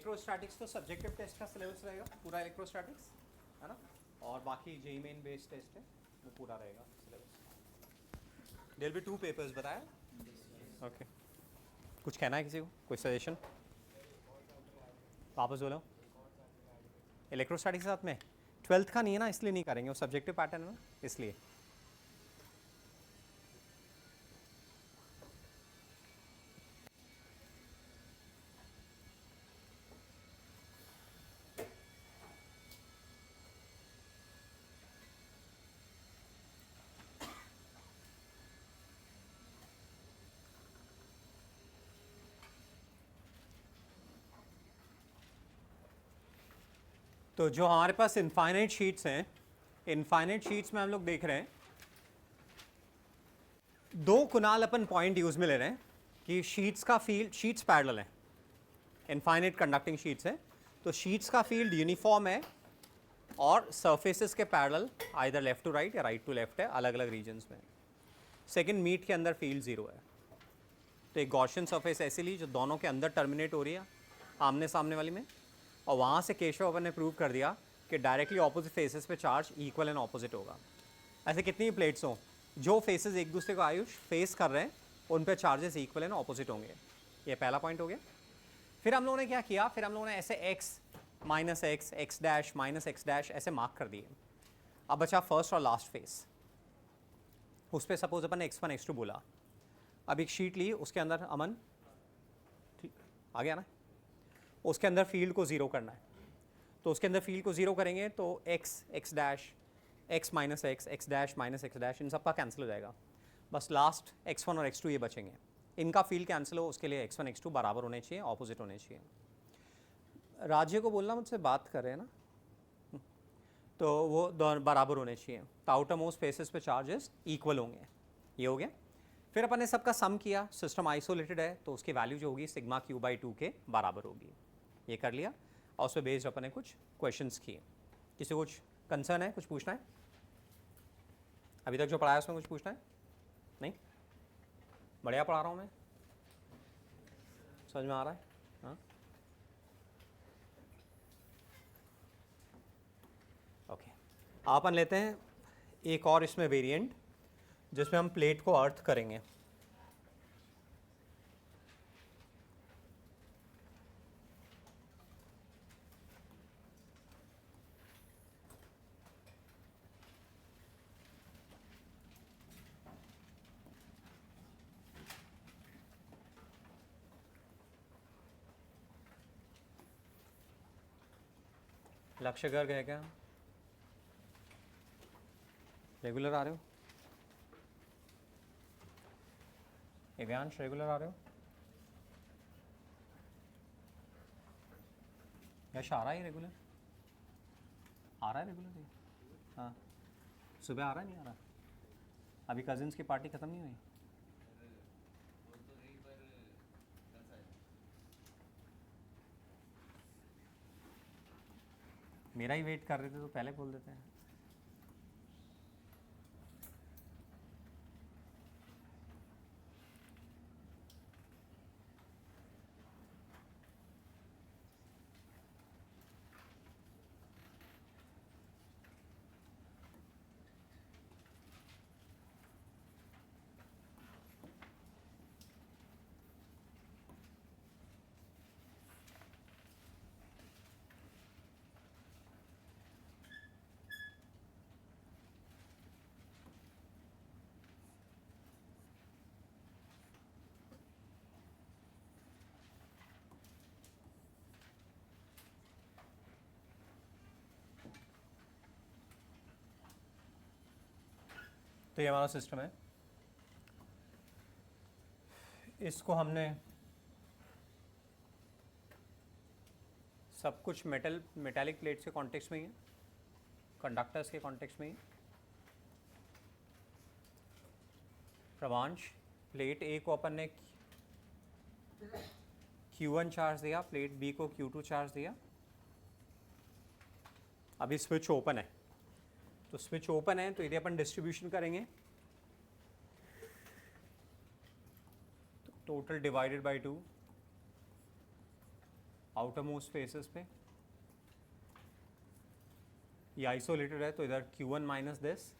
Electrostatics तो subjective test का syllabus रहेगा पूरा इलेक्ट्रोस्टैटिक्स, है ना, और बाकी जेई मेन बेस्ड टेस्ट है वो पूरा रहेगा सिलेबस। देयर बी 2 पेपर्स बताया। ओके, कुछ कहना है किसी को, कोई सजेशन? वापस बोलो। इलेक्ट्रोस्टैटिक्स के साथ में 12th का नहीं है ना, इसलिए नहीं करेंगे, वो सब्जेक्टिव पैटर्न है ना, इसलिए। तो जो हमारे पास इनफाइनाइट शीट्स हैं, इनफाइनाइट शीट्स में हम लोग देख रहे हैं 2 कुनाल अपन पॉइंट यूज में ले रहे हैं कि शीट्स का फील्ड, शीट्स पैरेलल है, इनफाइनाइट कंडक्टिंग शीट्स है, तो शीट्स का फील्ड यूनिफॉर्म है और सरफेसेस के parallel either left to right या राइट टू लेफ्ट है, अलग अलग रीजन्स में। सेकंड, मीट के अंदर फील्ड 0 है। तो एक गॉसियन सरफेस ऐसे ली जो दोनों के अंदर टर्मिनेट हो रही है आमने सामने वाली में, और वहाँ से केशव अपन ने प्रूव कर दिया कि डायरेक्टली ऑपोजिट फेसेस पे चार्ज इक्वल एंड ऑपोजिट होगा। ऐसे कितनी प्लेट्स हों जो फेसेस एक दूसरे को आयुष फेस कर रहे हैं, उन पे चार्जेस इक्वल एंड ऑपोजिट होंगे। ये पहला पॉइंट हो गया। फिर हम लोगों ने क्या किया, फिर हम लोगों ने ऐसे x minus x, x dash minus x dash ऐसे मार्क कर दिए। अब बचा फर्स्ट और लास्ट फेस, उस पर सपोज अपन x1 x2 बोला। अब एक शीट ली, उसके अंदर अमन आ गया ना, उसके अंदर फील्ड को 0 करना है, तो उसके अंदर फील्ड को 0 करेंगे तो x, x dash, x minus x, x dash minus x dash, इन सब का कैंसिल हो जाएगा। बस लास्ट x1 और x2 ये बचेंगे, इनका फील्ड कैंसिल हो, उसके लिए x1 x2 बराबर होने चाहिए, ऑपोजिट होने चाहिए। राज्य को बोलना मुझसे बात कर रहे हैं ना, तो वो बराबर होने चाहिए, तो आउटर मोस्ट फेसेस पे चार्जेस इक्वल होंगे। ये हो गया। फिर अपन ने सबका सम किया, सिस्टम आइसोलेटेड है तो उसकी वैल्यू जो होगी सिग्मा क्यू बाई 2 के बराबर होगी। ये कर लिया और उस पर बेस्ड अपन ने कुछ क्वेश्चंस किए। किसी को कुछ कंसर्न है, कुछ पूछना है? अभी तक जो पढ़ाया उसमें कुछ पूछना है? नहीं, बढ़िया पढ़ा रहा हूँ मैं, समझ में आ रहा है? हाँ, ओके। अपन लेते हैं एक और इसमें वेरिएंट जिसमें हम प्लेट को अर्थ करेंगे। लक्ष्य गर्ग है क्या? रेगुलर आ रहे हो? एव्यांश रेगुलर आ रहे हो? यश आ रहा है रेगुलर? आ रहा है रेगुलर? हाँ, सुबह आ रहा है, नहीं आ रहा? अभी कजिन्स की पार्टी ख़त्म नहीं हुई? मेरा ही वेट कर रहे थे तो पहले बोल देते हैं। तो ये हमारा सिस्टम है, इसको हमने सब कुछ मेटालिक प्लेट्स के कॉन्टेक्स्ट में ही है, कंडक्टर्स के कॉन्टेक्स्ट में ही। प्रवांश, प्लेट ए को अपन ने Q1 चार्ज दिया, प्लेट बी को Q2 चार्ज दिया। अभी स्विच ओपन है, तो स्विच ओपन है तो यदि अपन डिस्ट्रीब्यूशन करेंगे तो total divided by 2, outer most faces पे, ये आइसोलेटेड है तो इधर Q1 माइनस दिस,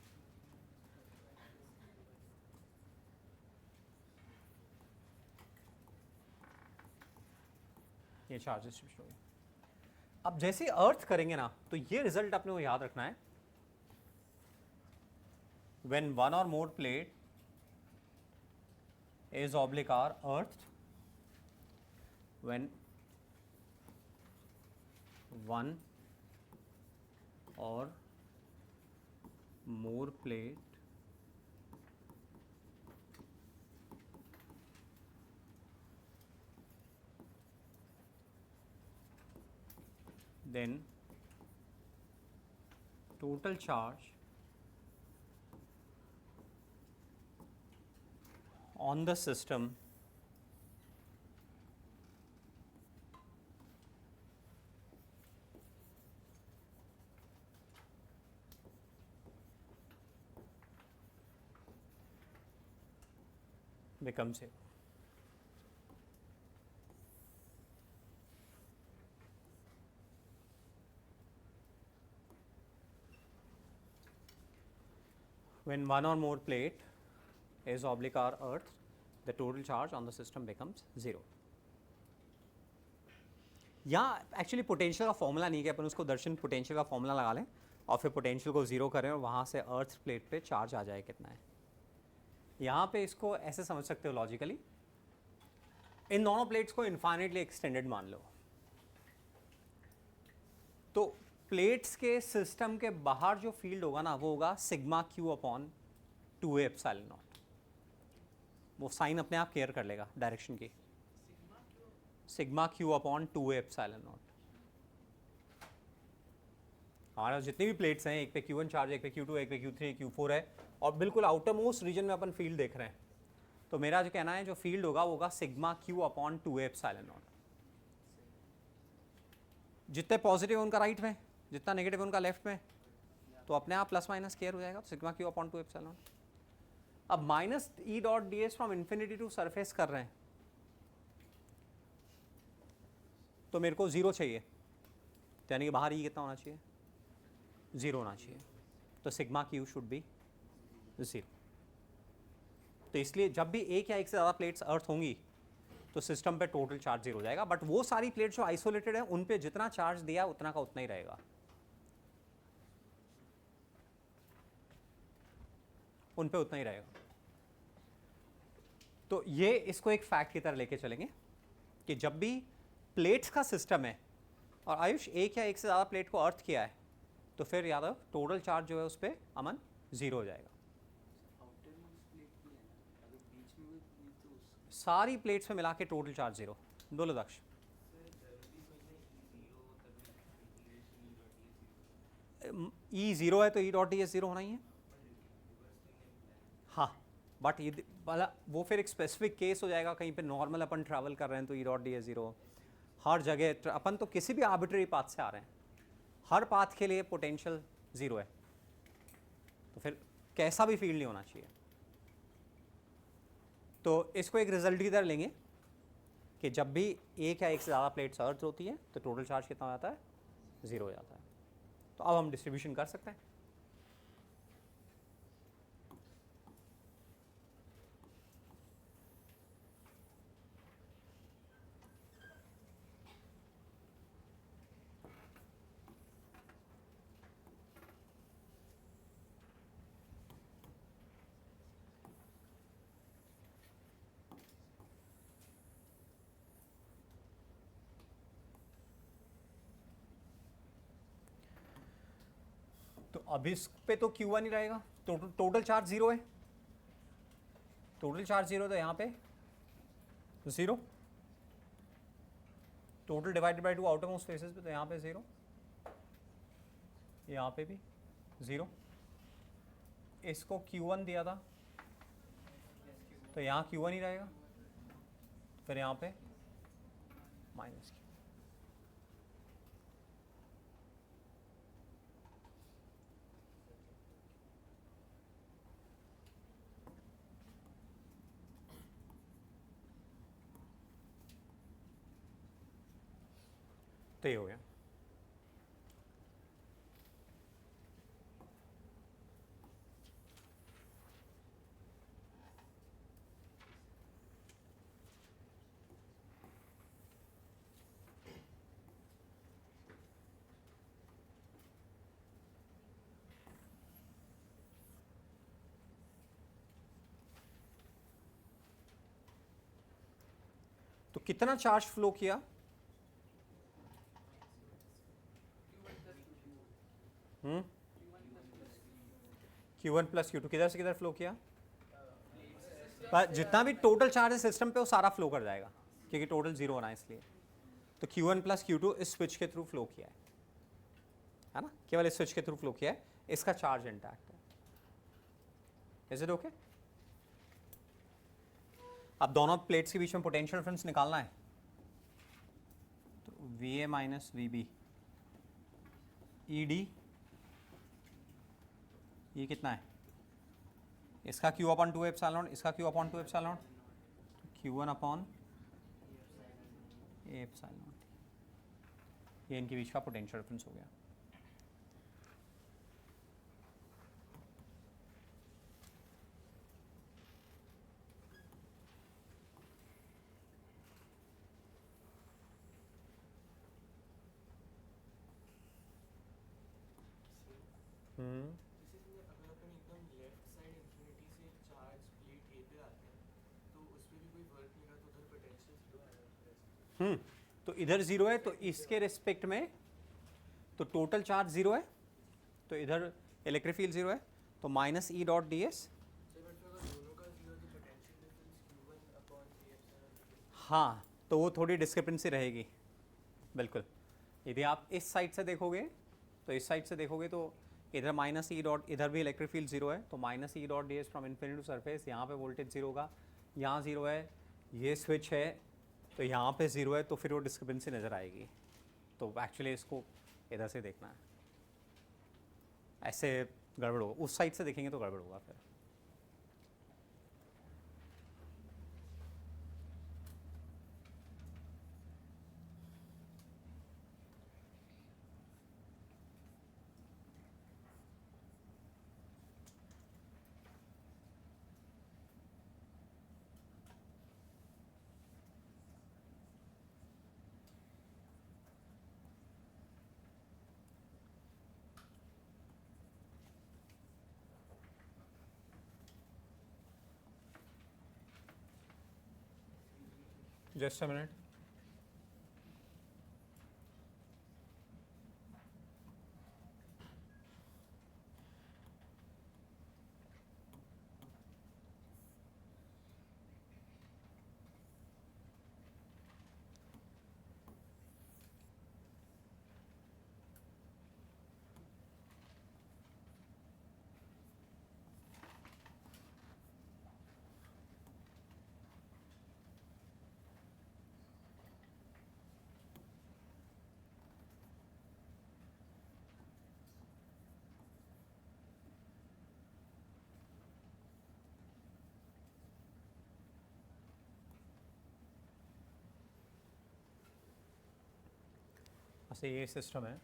ये चार्ज डिस्ट्रीब्यूशन हो गया। अब जैसे अर्थ करेंगे ना तो ये रिजल्ट अपने को याद रखना है, when one or more plate is oblique are earthed, when one or more plate then total charge on the system becomes 0. When one or more plate is oblique or earth, the total charge on the system becomes 0. यहाँ actually potential का formula नहीं है, अपन उसको दर्शन potential का formula लगा लें और फिर पोटेंशियल को 0 करें और वहाँ से अर्थ प्लेट पे चार्ज आ जाए कितना है। यहाँ पे इसको ऐसे समझ सकते हो लॉजिकली, इन दोनों प्लेट्स को इनफाइनाइटली एक्सटेंडेड मान लो, तो प्लेट्स के सिस्टम के बाहर जो फील्ड होगा ना वो होगा sigma q upon 2a epsilon not. वो साइन अपने आप केयर कर लेगा डायरेक्शन की, sigma q upon 2a epsilon not. हमारे जितनी भी प्लेट्स हैं, एक पे Q1 चार्ज, एक पे Q2, एक पे Q3, Q4 है और बिल्कुल आउटर मोस्ट रीजन में अपन फील्ड देख रहे हैं, तो मेरा जो कहना है जो फील्ड होगा वो होगा sigma q upon 2a epsilon not. जितने पॉजिटिव उनका राइट में, जितना नेगेटिव उनका लेफ्ट में, तो अपने आप प्लस माइनस केयर हो जाएगा, sigma q upon 2 epsilon naught. अब minus E dot D S from infinity to surface कर रहे हैं तो मेरे को 0 चाहिए, यानी कि बाहर ई कितना होना चाहिए, 0 होना चाहिए, तो सिग्मा क्यू शुड बी 0। तो इसलिए जब भी एक या एक से ज़्यादा प्लेट्स अर्थ होंगी तो सिस्टम पे टोटल चार्ज 0 हो जाएगा, बट वो सारी प्लेट जो आइसोलेटेड है उन पे जितना चार्ज दिया उतना का उतना ही रहेगा, उन पे उतना ही रहेगा। तो ये इसको एक फैक्ट की तरह लेके चलेंगे कि जब भी प्लेट्स का सिस्टम है और आयुष एक या एक से ज़्यादा प्लेट को अर्थ किया है तो फिर यादव टोटल चार्ज जो है उस पर अमन 0 हो जाएगा। सारी प्लेट्स में मिला के टोटल चार्ज 0। बोलो दक्ष। ई 0 है तो ई डॉट डी एस 0 होना ही है। हाँ, बट ये वो फिर एक स्पेसिफिक केस हो जाएगा, कहीं पे नॉर्मल अपन ट्रैवल कर रहे हैं तो ई डॉट डी एस 0, हर जगह अपन तो किसी भी आर्बिट्ररी पाथ से आ रहे हैं, हर पाथ के लिए पोटेंशियल 0 है, तो फिर कैसा भी फील्ड नहीं होना चाहिए। तो इसको एक रिजल्ट की तरह लेंगे कि जब भी एक या एक से ज़्यादा प्लेट्स अर्थ होती है तो टोटल चार्ज कितना हो जाता है, 0 हो जाता है। तो अब हम डिस्ट्रीब्यूशन कर सकते हैं। तो अब इस पे तो Q1 ही रहेगा, टोटल चार्ज 0 है, टोटल चार्ज 0 तो यहाँ पे 0, total divided by 2 outer most faces पे तो यहाँ पे 0, यहाँ पे भी 0। इसको Q1 दिया था तो यहाँ Q1 ही रहेगा, फिर यहाँ पे माइनस Q। तो ये हो गया। तो कितना चार्ज फ्लो किया? Q1 प्लस Q2 किधर से किधर फ्लो किया? पर जितना भी टोटल चार्ज है सिस्टम पे वो सारा फ्लो कर जाएगा क्योंकि टोटल जीरो होना है इसलिए। तो Q1 प्लस Q2 इस स्विच के थ्रू फ्लो किया है ना, केवल इस स्विच के थ्रू फ्लो किया है, इसका चार्ज इंटैक्ट है। Is it okay? अब दोनों प्लेट्स के बीच में पोटेंशियल डिफरेंस निकालना है, तो VA माइनस VB ED ये कितना है? इसका Q अपॉन 2 एप्सिलॉन, इसका Q upon 2 epsilon, Q1 upon A epsilon. ये इनके बीच का पोटेंशियल डिफरेंस हो गया। अगर अपन एकदम लेफ्ट साइड इंफिनिटी से चार्ज प्लेट ए पे आते हैं तो उस पर भी कोई वर्क नहीं रहा तो उधर पोटेंशियल जीरो आएगा। तो इधर जीरो है तो इसके रिस्पेक्ट में तो टोटल चार्ज जीरो है, तो इधर इलेक्ट्रिक फील्ड जीरो है, तो minus E dot D S. हाँ, तो वो थोड़ी डिस्क्रिपेंसी रहेगी बिल्कुल। यदि आप इस साइड से देखोगे तो इस साइड से देखोगे तो इधर माइनस ई डॉट, इधर भी इलेक्ट्रिक फील्ड जीरो है, तो minus E dot D S from infinity to surface, यहाँ पे वोल्टेज जीरो होगा, यहाँ जीरो है, ये स्विच है तो यहाँ पे ज़ीरो है, तो फिर वो डिस्क्रिपेंसी नज़र आएगी। तो एक्चुअली इसको इधर से देखना है, ऐसे गड़बड़ होगा, उस साइड से देखेंगे तो गड़बड़ होगा फिर। Just a minute. ऐसे ये सिस्टम है,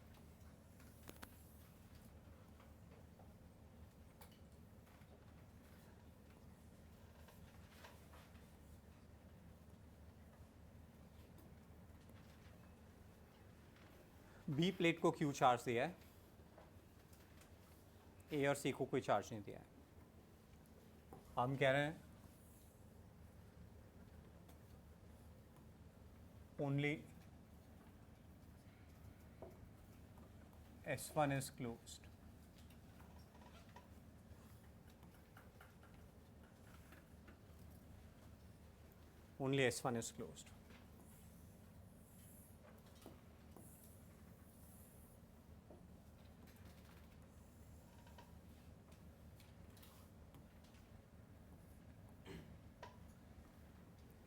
बी प्लेट को क्यू चार्ज दिया है, ए और सी को कोई चार्ज नहीं दिया है। हम कह रहे हैं only S1 is closed. Only S1 is closed.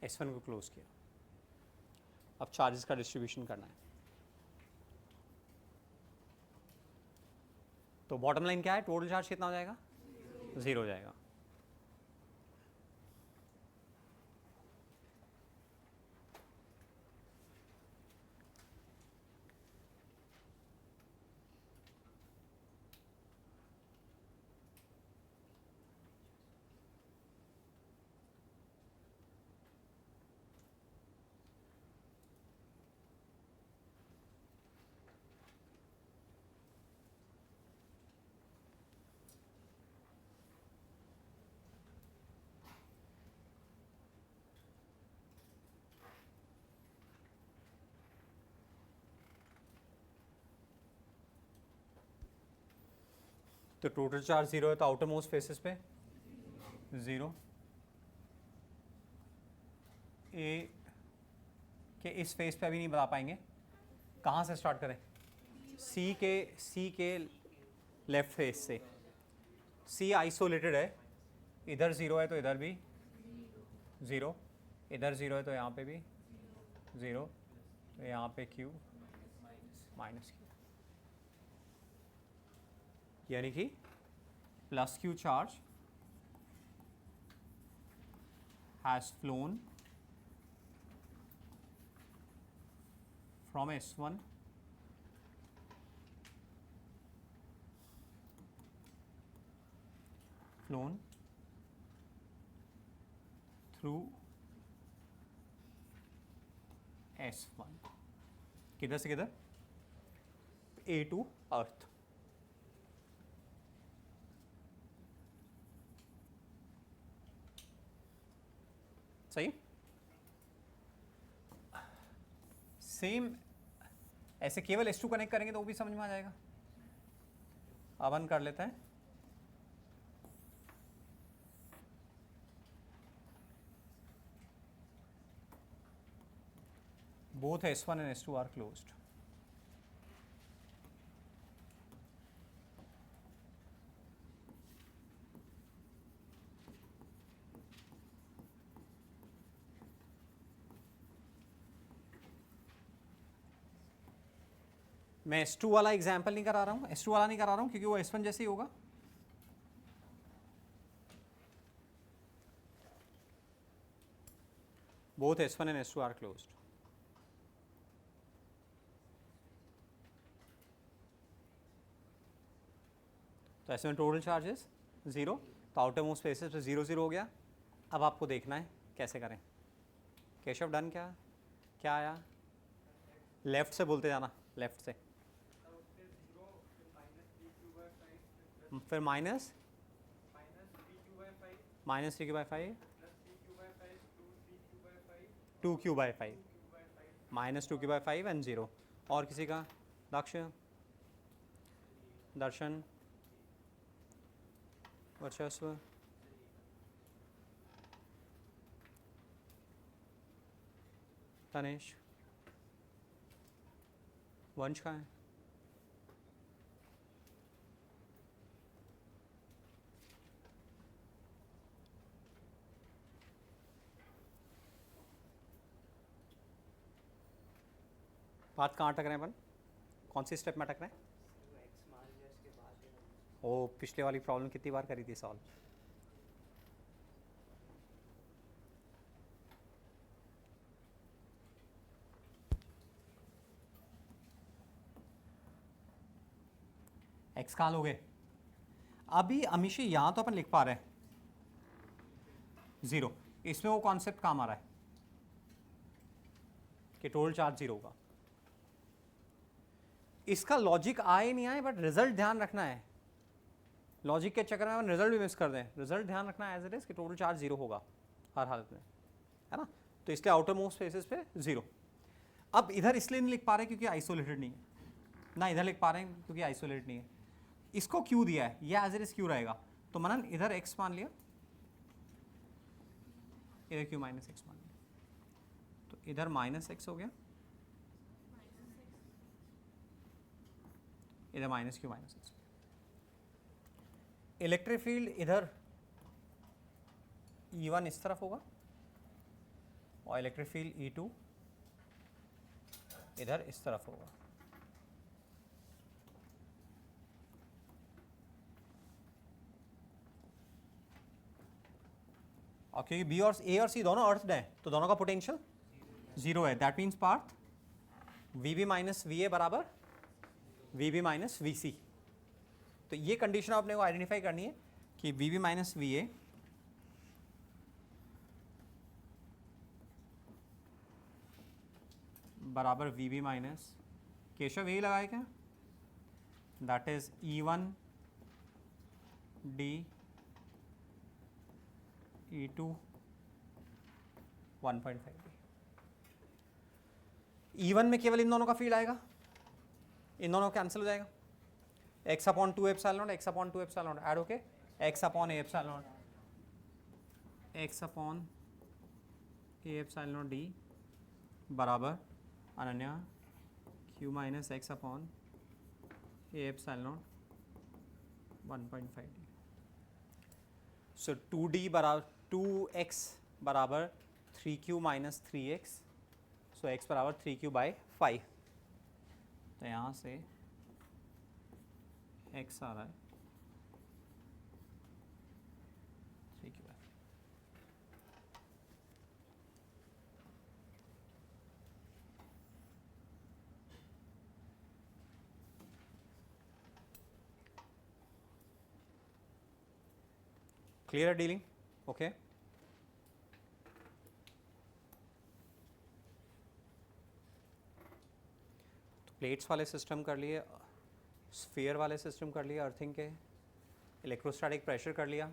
S1 को क्लोज किया। अब चार्जेस का डिस्ट्रीब्यूशन करना है। तो बॉटम लाइन क्या है? टोटल चार्ज कितना हो जाएगा? ज़ीरो हो जाएगा। तो टोटल चार्ज 0 है तो आउटर मोस्ट फेसेस पे 0, ए के इस फेस पे अभी नहीं बता पाएंगे, कहाँ से स्टार्ट करें, सी के लेफ्ट फेस से। सी आइसोलेटेड है, इधर 0 है तो इधर भी 0, इधर 0 है तो यहाँ पे भी 0, तो यहाँ पे Q माइनस Q, यानी कि plus Q charge has phloem from S1 phloem through S1, किधर से किधर, A टू अर्थ। सही, सेम ऐसे केवल S2 कनेक्ट करेंगे तो वो भी समझ में आ जाएगा। अब हम कर लेते हैं, both S1 and S2 are closed. मैं S2 वाला एग्जाम्पल नहीं करा रहा हूँ, S2 वाला नहीं करा रहा हूँ क्योंकि वो S1 जैसे ही होगा। Both S1 and S2 are closed. तो ऐसे में टोटल चार्जेस 0, तो आउटर मोस्ट स्पेसेस पे 0 0 हो गया। अब आपको देखना है कैसे करें। केशव डन क्या क्या आया, लेफ्ट से बोलते जाना, लेफ्ट से, फिर minus 3Q/5 2Q/5 minus 2Q/5 and 0। और किसी का, दक्ष, दर्शन, वर्चस्व, तनेश, वंश का है, बात कहाँ अटक रहे हैं अपन, कौन सी स्टेप में अटक रहे हैं? ओ, पिछले वाली प्रॉब्लम कितनी बार करी थी सॉल्व? एक्स कहाँ लोगे? अभी अमीशी यहाँ तो अपन लिख पा रहे हैं 0, इसमें वो कॉन्सेप्ट काम आ रहा है कि टोटल चार्ज 0 होगा। इसका लॉजिक आए नहीं आए, बट रिजल्ट ध्यान रखना है। लॉजिक के चक्कर में हम रिजल्ट भी मिस कर दें, रिजल्ट ध्यान रखना है एज इट इज कि टोटल चार्ज 0 होगा हर हालत में, है ना। तो इसलिए आउटर मोस्ट स्पेसेस पे 0। अब इधर इसलिए नहीं लिख पा रहे क्योंकि आइसोलेटेड नहीं है ना, इधर लिख पा रहे हैं क्योंकि आइसोलेटेड नहीं है। इसको क्यू दिया है, ये एज इट इज क्यू रहेगा। तो मनन इधर एक्स मान लिया, इधर क्यू माइनस एक्स मान लिया, तो इधर माइनस एक्स हो गया, इधर minus Q minus x. Electric field इधर E1 इस तरफ होगा और इलेक्ट्रिक फील्ड E2 इधर इस तरफ होगा। और क्योंकि बी और ए और सी दोनों अर्थ हैं तो दोनों का पोटेंशियल 0 है। That means Parth VB minus VA बराबर VB माइनस VC। तो ये कंडीशन आपने को आइडेंटिफाई करनी है कि VB माइनस VA बराबर VB माइनस, केशव यही लगाए क्या, that is E1 D E2 1.5 E1 में केवल इन दोनों का फील्ड आएगा, इन दोनों कैंसिल हो जाएगा। X upon 2 epsilon naught, x upon 2 epsilon naught add होके x upon A epsilon naught, x upon A epsilon naught d बराबर अनन्या q minus x upon A epsilon naught 1.5 d. So 2d बराबर 2x बराबर 3q minus 3x, सो x बराबर 3q by 5। तो यहाँ से x आ रहा है 3q by. Clear dealing? Okay. Plates वाले सिस्टम कर लिए, स्फीयर वाले सिस्टम कर लिए, अर्थिंग के, इलेक्ट्रोस्टैटिक प्रेशर कर लिया।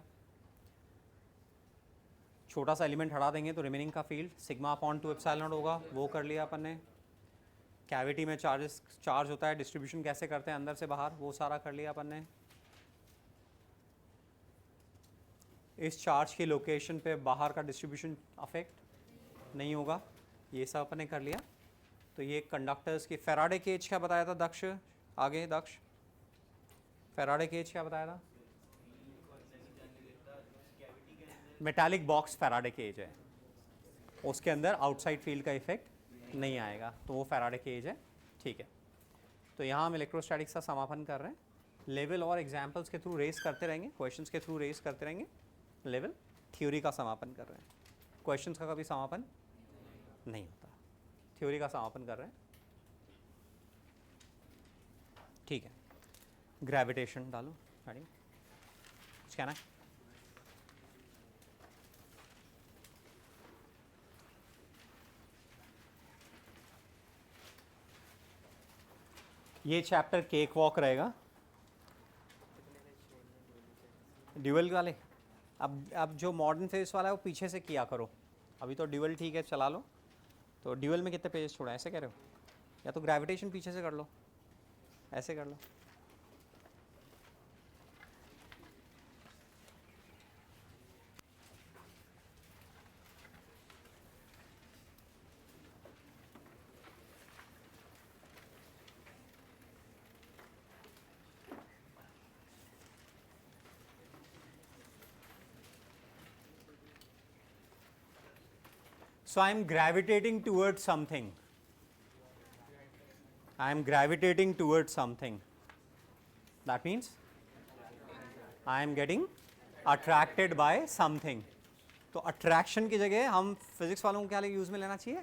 छोटा सा एलिमेंट हटा देंगे तो रिमेनिंग का field sigma upon 2 epsilon not होगा, वो कर लिया अपन ने। कैविटी में चार्ज होता है, डिस्ट्रीब्यूशन कैसे करते हैं अंदर से बाहर, वो सारा कर लिया अपन ने। इस चार्ज की लोकेशन पे बाहर का डिस्ट्रीब्यूशन अफेक्ट नहीं होगा, ये सब अपन ने कर लिया। तो ये कंडक्टर्स की फैराडे केज क्या बताया था दक्ष? आगे दक्ष, फैराडे केज क्या बताया था? मेटालिक बॉक्स फैराडे केज है, उसके अंदर आउटसाइड फील्ड का इफेक्ट नहीं आएगा, तो वो फैराडे केज है। ठीक है, तो यहाँ हम इलेक्ट्रोस्टैटिक्स का समापन कर रहे हैं। लेवल और एग्जाम्पल्स के थ्रू रेस करते रहेंगे, क्वेश्चंस के थ्रू रेस करते रहेंगे। लेवल थ्योरी का समापन कर रहे हैं, क्वेश्चंस का कभी समापन नहीं होता, थ्योरी का समापन कर रहे हैं। ठीक है, ग्रेविटेशन डालो गाड़ी, क्या ना? ये चैप्टर केक वॉक रहेगा, ड्यूअल वाले। अब जो मॉडर्न फेस वाला है वो पीछे से किया करो, अभी तो ड्यूअल ठीक है चला लो। तो ड्यूअल में कितने पेजेस छोड़ा, ऐसे कह रहे हो? या तो ग्रेविटेशन पीछे से कर लो, ऐसे कर लो। So I am gravitating towards something. I am gravitating towards something. That means I am getting attracted by something. तो अट्रैक्शन की जगह हम फिजिक्स वालों को क्या यूज में लेना चाहिए?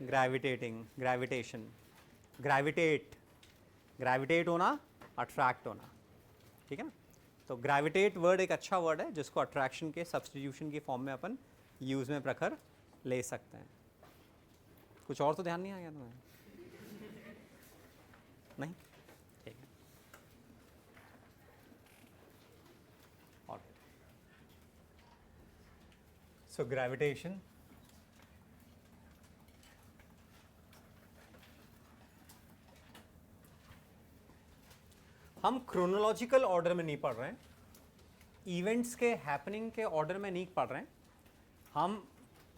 ग्रेविटेटिंग, ग्रेविटेशन, ग्रेविटेट, ग्रेविटेट होना, अट्रैक्ट होना। ठीक है ना? तो ग्रेविटेट वर्ड एक अच्छा वर्ड है जिसको अट्रैक्शन के सब्स्टिट्यूशन की फॉर्म में अपन यूज में प्रखर ले सकते हैं। कुछ और तो ध्यान नहीं आ गया तुम्हें? नहीं? ठीक है। और सो ग्रेविटेशन, हम क्रोनोलॉजिकल ऑर्डर में नहीं पढ़ रहे हैं, इवेंट्स के हैपनिंग के ऑर्डर में नहीं पढ़ रहे हैं, हम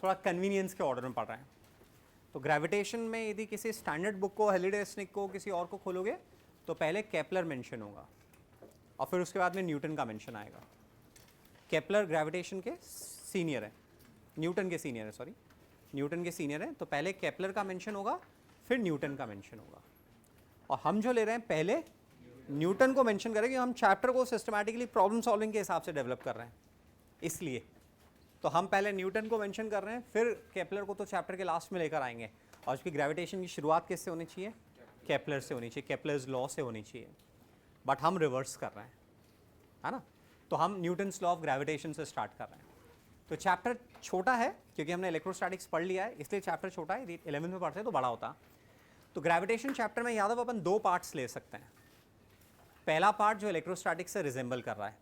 थोड़ा कन्वीनियंस के ऑर्डर में पढ़ रहे हैं। तो ग्रेविटेशन में यदि किसी स्टैंडर्ड बुक को, हेलिडे स्निक को, किसी और को खोलोगे तो पहले केपलर मेंशन होगा और फिर उसके बाद में न्यूटन का मेंशन आएगा। केपलर ग्रेविटेशन के सीनियर है, न्यूटन के सीनियर है, सॉरी न्यूटन के सीनियर है। तो पहले केपलर का मेंशन होगा, फिर न्यूटन का मेंशन होगा। और हम जो ले रहे हैं पहले न्यूटन को मेंशन करेंगे, हम चैप्टर को सिस्टमैटिकली प्रॉब्लम सॉल्विंग के हिसाब से डेवलप कर रहे हैं, इसलिए तो हम पहले न्यूटन को मेंशन कर रहे हैं, फिर केपलर को तो चैप्टर के लास्ट में लेकर आएंगे। और उसकी ग्रेविटेशन की शुरुआत किससे होनी चाहिए? केपलर से होनी चाहिए, केपलर्स लॉ से होनी चाहिए, बट हम रिवर्स कर रहे हैं, है ना? तो हम न्यूटन्स लॉ ऑफ ग्रेविटेशन से स्टार्ट कर रहे हैं। तो चैप्टर छोटा है क्योंकि हमने इलेक्ट्रोस्टैटिक्स पढ़ लिया है, इसलिए चैप्टर छोटा है। 11th में पढ़ते हैं तो बड़ा होता। तो ग्रेविटेशन चैप्टर में यादव अपन 2 पार्ट्स ले सकते हैं। पहला पार्ट जो इलेक्ट्रोस्टैटिक्स से रिजेंबल कर रहा है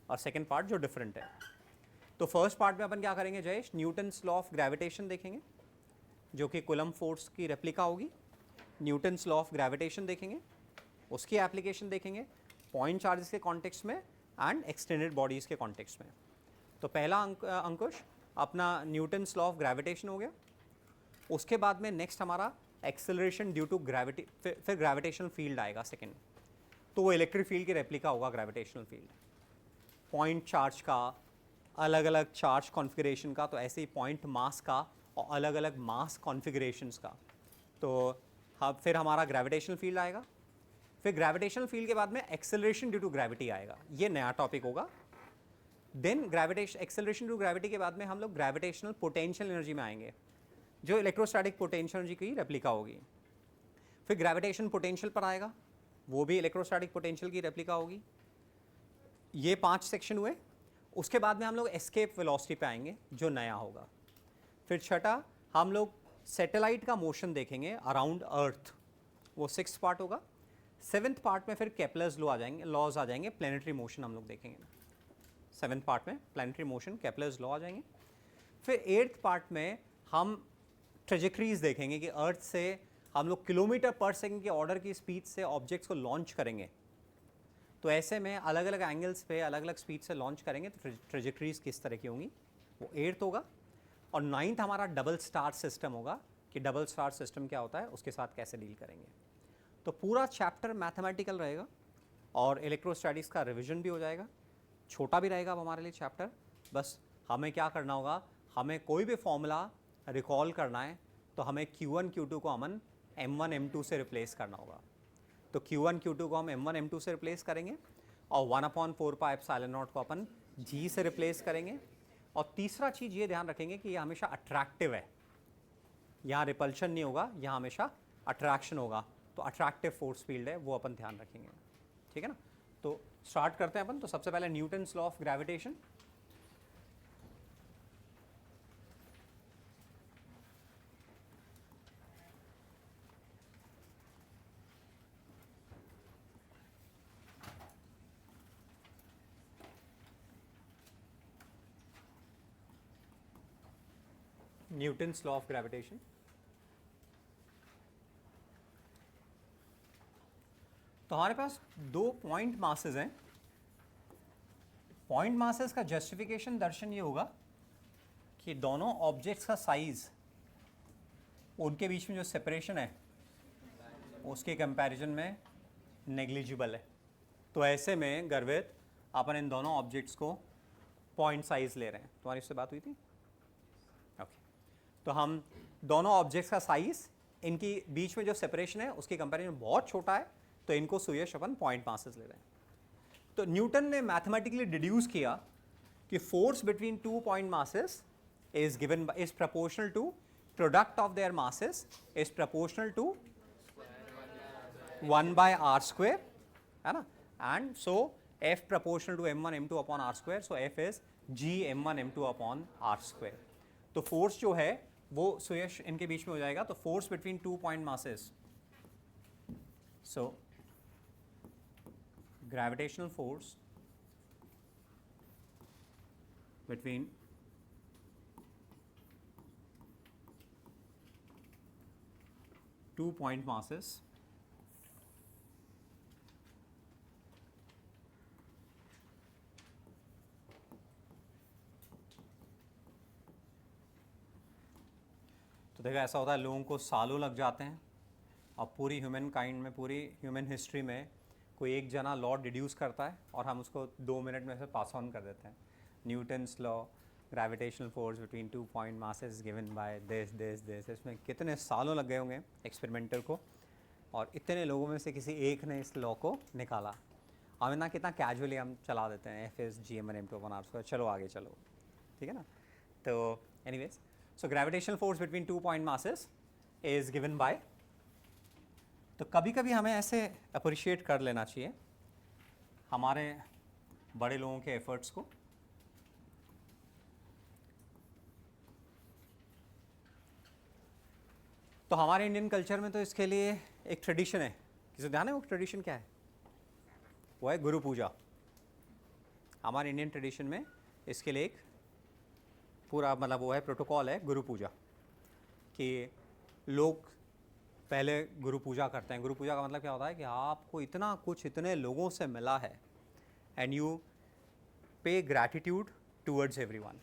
और सेकेंड पार्ट जो डिफरेंट है। तो फर्स्ट पार्ट में अपन क्या करेंगे Jayesh? Newton's law of gravitation देखेंगे जो कि कूलम्ब फोर्स की रेप्लिका होगी। न्यूटन्स लॉ ऑफ ग्रेविटेशन देखेंगे, उसकी एप्लीकेशन देखेंगे, पॉइंट चार्जेस के कॉन्टेक्स्ट में एंड एक्सटेंडेड बॉडीज़ के कॉन्टेक्स्ट में। तो पहला अंकुश अपना न्यूटन्स लॉ ऑफ ग्रेविटेशन हो गया। उसके बाद में नेक्स्ट हमारा एक्सेलरेशन ड्यू टू ग्रेविटी, फिर ग्रेविटेशनल फील्ड आएगा सेकेंड। तो वो इलेक्ट्रिक फील्ड की रेप्लिका होगा ग्रेविटेशनल फील्ड। पॉइंट चार्ज का, अलग अलग चार्ज कॉन्फ़िगरेशन का, तो ऐसे ही पॉइंट मास का और अलग अलग मास कॉन्फ़िगरेशंस का। तो फिर हमारा ग्रेविटेशनल फील्ड आएगा। फिर ग्रेविटेशनल फील्ड के बाद में एक्सेलरेशन ड्यू टू ग्रेविटी आएगा, ये नया टॉपिक होगा। Then gravitation, acceleration due gravity के बाद में हम लोग ग्रेविटेशनल पोटेंशियल एनर्जी में आएंगे, जो इलेक्ट्रोस्टैटिक पोटेंशियल एनर्जी की रेप्लिका होगी। फिर ग्रेविटेशन पोटेंशियल पर आएगा, वो भी इलेक्ट्रोस्टैटिक पोटेंशियल की रेप्लिका होगी। ये 5 सेक्शन हुए। उसके बाद में हम लोग एस्केप वेलोसिटी पे आएंगे, जो नया होगा। फिर छठा हम लोग सैटेलाइट का मोशन देखेंगे अराउंड अर्थ, वो 6th पार्ट होगा। 7th पार्ट में फिर केपलर्स लॉज आ जाएंगे, प्लैनेटरी मोशन हम लोग देखेंगे 7th पार्ट में, प्लैनेटरी मोशन, केपलर्स लॉ आ जाएंगे। फिर 8th पार्ट में हम ट्रेजेक्टरीज देखेंगे कि अर्थ से हम लोग किलोमीटर पर सेकंड के ऑर्डर की स्पीड से ऑब्जेक्ट्स को लॉन्च करेंगे। तो ऐसे में अलग अलग एंगल्स पे अलग अलग स्पीड से लॉन्च करेंगे, तो ट्रेजेक्टरीज किस तरह की होंगी, वो 8th होगा। और 9th हमारा डबल स्टार सिस्टम होगा, कि डबल स्टार सिस्टम क्या होता है, उसके साथ कैसे डील करेंगे। तो पूरा चैप्टर मैथमेटिकल रहेगा और इलेक्ट्रोस्टैटिक्स का रिविजन भी हो जाएगा। छोटा भी रहेगा अब हमारे लिए चैप्टर। बस हमें क्या करना होगा, हमें कोई भी फॉर्मूला रिकॉल करना है तो हमें Q1 Q2 को अमन M1 M2 से रिप्लेस करना होगा। तो Q1 Q2 को हम M1 M2 से रिप्लेस करेंगे और 1/4 पाई एप्सिलॉन नॉट को अपन G से रिप्लेस करेंगे। और तीसरा चीज़ ये ध्यान रखेंगे कि ये हमेशा अट्रैक्टिव है, यहाँ रिपल्शन नहीं होगा, यहाँ हमेशा अट्रैक्शन होगा। तो अट्रैक्टिव फोर्स फील्ड है, वो अपन ध्यान रखेंगे। ठीक है ना। तो स्टार्ट करते हैं अपन। तो सबसे पहले Newton's law of gravitation. Newton's law of gravitation. तो हमारे पास 2 पॉइंट मासेस हैं। पॉइंट मासेस का जस्टिफिकेशन दर्शन ये होगा कि दोनों ऑब्जेक्ट्स का साइज, उनके बीच में जो सेपरेशन है उसके कंपैरिजन में नेग्लिजिबल है। तो ऐसे में गर्वित अपन इन दोनों ऑब्जेक्ट्स को पॉइंट साइज ले रहे हैं। तुम्हारी उससे बात हुई थी? ओके। तो हम दोनों ऑब्जेक्ट्स का साइज, इनकी बीच में जो सेपरेशन है उसके कंपैरिजन बहुत छोटा है, तो इनको सुयश अपन पॉइंट मासेस ले रहे हैं। तो न्यूटन ने मैथमेटिकली डिड्यूस किया कि force between 2 point masses is proportional to product of their masses is proportional to 1/r², है ना। And so F proportional to m1 m2 upon r², so F is g m1 m2 upon r²। तो force जो है वो सुयश इनके बीच में हो जाएगा। तो फोर्स बिटवीन 2 पॉइंट मासेस, सो gravitational force between 2 point masses तो देखो ऐसा होता है, लोगों को सालों लग जाते हैं। अब पूरी ह्यूमन काइंड में, पूरी ह्यूमन हिस्ट्री में कोई एक जना लॉ डिड्यूस करता है और हम उसको 2 मिनट में से पास ऑन कर देते हैं। Newton's law, gravitational force between 2 point masses given by this. इसमें कितने सालों लग गए होंगे एक्सपेरिमेंटर को, और इतने लोगों में से किसी एक ने इस लॉ को निकाला। हमें ना कितना कैजुअली हम चला देते हैं, F is g m1 m2 upon r², चलो आगे चलो, ठीक है ना। तो anyways, so gravitational force between 2 point masses is given by, तो कभी कभी हमें ऐसे अप्रिशिएट कर लेना चाहिए हमारे बड़े लोगों के एफर्ट्स को। तो हमारे इंडियन कल्चर में तो इसके लिए एक ट्रेडिशन है, किसी ध्यान है वो ट्रेडिशन क्या है? वो है गुरु पूजा। हमारे इंडियन ट्रेडिशन में इसके लिए एक पूरा मतलब वो है प्रोटोकॉल है गुरु पूजा, कि लोग पहले गुरु पूजा करते हैं। गुरु पूजा का मतलब क्या होता है कि आपको इतना कुछ इतने लोगों से मिला है एंड यू पे ग्रैटिट्यूड टूवर्ड्स एवरीवन।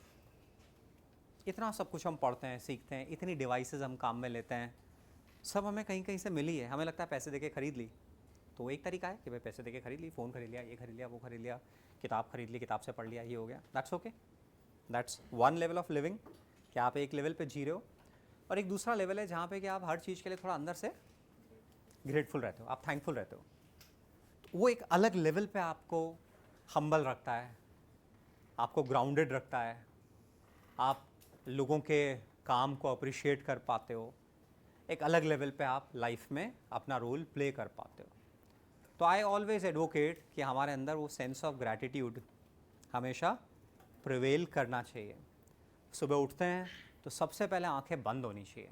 इतना सब कुछ हम पढ़ते हैं, सीखते हैं, इतनी डिवाइसेस हम काम में लेते हैं, सब हमें कहीं कहीं से मिली है। हमें लगता है पैसे देके खरीद ली, तो वो एक तरीका है कि भाई पैसे देके खरीद ली, फ़ोन खरीद लिया, ये खरीद लिया, वो खरीद लिया, किताब खरीद ली, किताब से पढ़ लिया, ये हो गया, that's okay. That's one level of living कि आप एक लेवल पे जी रहे हो। और एक दूसरा लेवल है जहाँ पे कि आप हर चीज़ के लिए थोड़ा अंदर से ग्रेटफुल रहते हो, आप थैंकफुल रहते हो। तो वो एक अलग लेवल पे आपको हम्बल रखता है, आपको ग्राउंडेड रखता है, आप लोगों के काम को अप्रिशिएट कर पाते हो, एक अलग लेवल पे आप लाइफ में अपना रोल प्ले कर पाते हो। तो आई ऑलवेज एडवोकेट कि हमारे अंदर वो सेंस ऑफ ग्रैटिट्यूड हमेशा प्रिवेल करना चाहिए। सुबह उठते हैं तो सबसे पहले आंखें बंद होनी चाहिए,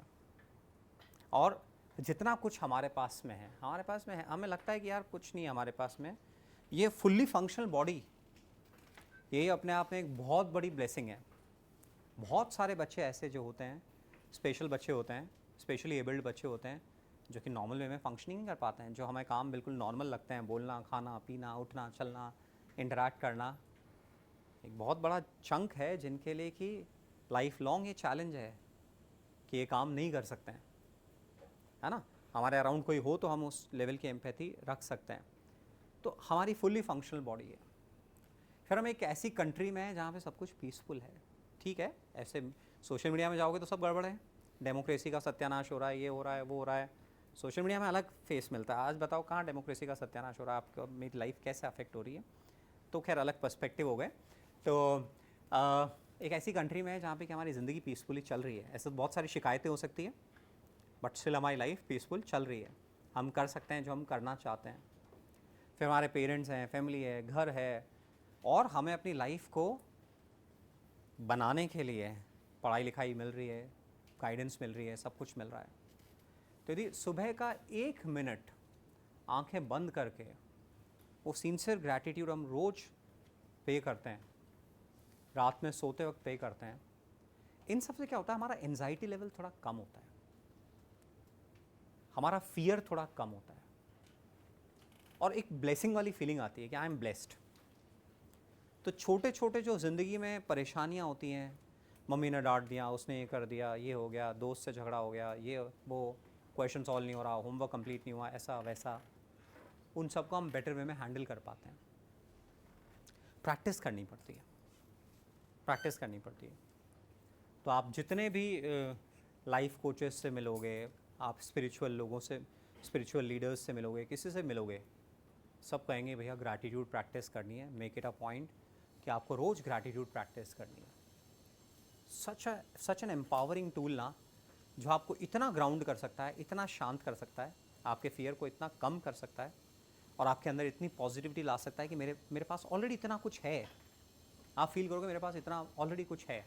और जितना कुछ हमारे पास में है, हमें लगता है कि यार कुछ नहीं है हमारे पास में, ये फुल्ली फंक्शनल बॉडी, यही अपने आप में एक बहुत बड़ी ब्लेसिंग है। बहुत सारे बच्चे ऐसे जो होते हैं, स्पेशल बच्चे होते हैं, स्पेशली एबल्ड बच्चे होते हैं, जो कि नॉर्मल वे में फंक्शनिंग नहीं कर पाते हैं, जो हमें काम बिल्कुल नॉर्मल लगते हैं, बोलना, खाना, पीना, उठना, चलना, इंटरैक्ट करना। एक बहुत बड़ा चंक है जिनके लिए कि लाइफ लॉन्ग ये चैलेंज है कि ये काम नहीं कर सकते हैं, है ना। हमारे अराउंड कोई हो तो हम उस लेवल की एम्पैथी रख सकते हैं। तो हमारी फुल्ली फंक्शनल बॉडी है। फिर हम एक ऐसी कंट्री में हैं जहाँ पे सब कुछ पीसफुल है। ठीक है, ऐसे सोशल मीडिया में जाओगे तो सब गड़बड़ है, डेमोक्रेसी का सत्यानाश हो रहा है, ये हो रहा है, वो हो रहा है। सोशल मीडिया में अलग फेस मिलता है। आज बताओ कहाँ डेमोक्रेसी का सत्यानाश हो रहा है, आपको मेरी लाइफ कैसे अफेक्ट हो रही है। तो खैर अलग पर्सपेक्टिव हो गए। तो एक ऐसी कंट्री में है जहाँ पे कि हमारी ज़िंदगी पीसफुली चल रही है। ऐसे बहुत सारी शिकायतें हो सकती हैं, बट स्टिल हमारी लाइफ पीसफुल चल रही है। हम कर सकते हैं जो हम करना चाहते हैं। फिर हमारे पेरेंट्स हैं, फैमिली है, घर है, और हमें अपनी लाइफ को बनाने के लिए पढ़ाई लिखाई मिल रही है, गाइडेंस मिल रही है, सब कुछ मिल रहा है। तो यदि सुबह का 1 मिनट आंखें बंद करके वो सिंसियर ग्रैटिट्यूड हम रोज़ पे करते हैं, रात में सोते वक्त पे करते हैं, इन सब से क्या होता है, हमारा एंजाइटी लेवल थोड़ा कम होता है, हमारा फियर थोड़ा कम होता है, और एक ब्लेसिंग वाली फीलिंग आती है कि आई एम ब्लेस्ड। तो छोटे छोटे जो ज़िंदगी में परेशानियाँ होती हैं, मम्मी ने डांट दिया, उसने ये कर दिया, ये हो गया, दोस्त से झगड़ा हो गया, ये वो, क्वेश्चन सॉल्व नहीं हो रहा, होमवर्क कंप्लीट नहीं हुआ, ऐसा वैसा, उन सबको हम बेटर वे में हैंडल कर पाते हैं। प्रैक्टिस करनी पड़ती है, प्रैक्टिस करनी पड़ती है। तो आप जितने भी लाइफ कोचेस से मिलोगे, आप स्पिरिचुअल लोगों से, स्पिरिचुअल लीडर्स से मिलोगे, किसी से मिलोगे, सब कहेंगे भैया ग्रैटिट्यूड प्रैक्टिस करनी है। मेक इट अ पॉइंट कि आपको रोज़ ग्रैटिट्यूड प्रैक्टिस करनी है। सच एन एम्पावरिंग टूल ना, जो आपको इतना ग्राउंड कर सकता है, इतना शांत कर सकता है, आपके फियर को इतना कम कर सकता है, और आपके अंदर इतनी पॉजिटिविटी ला सकता है कि मेरे पास ऑलरेडी इतना कुछ है। आप फील करोगे मेरे पास इतना ऑलरेडी कुछ है,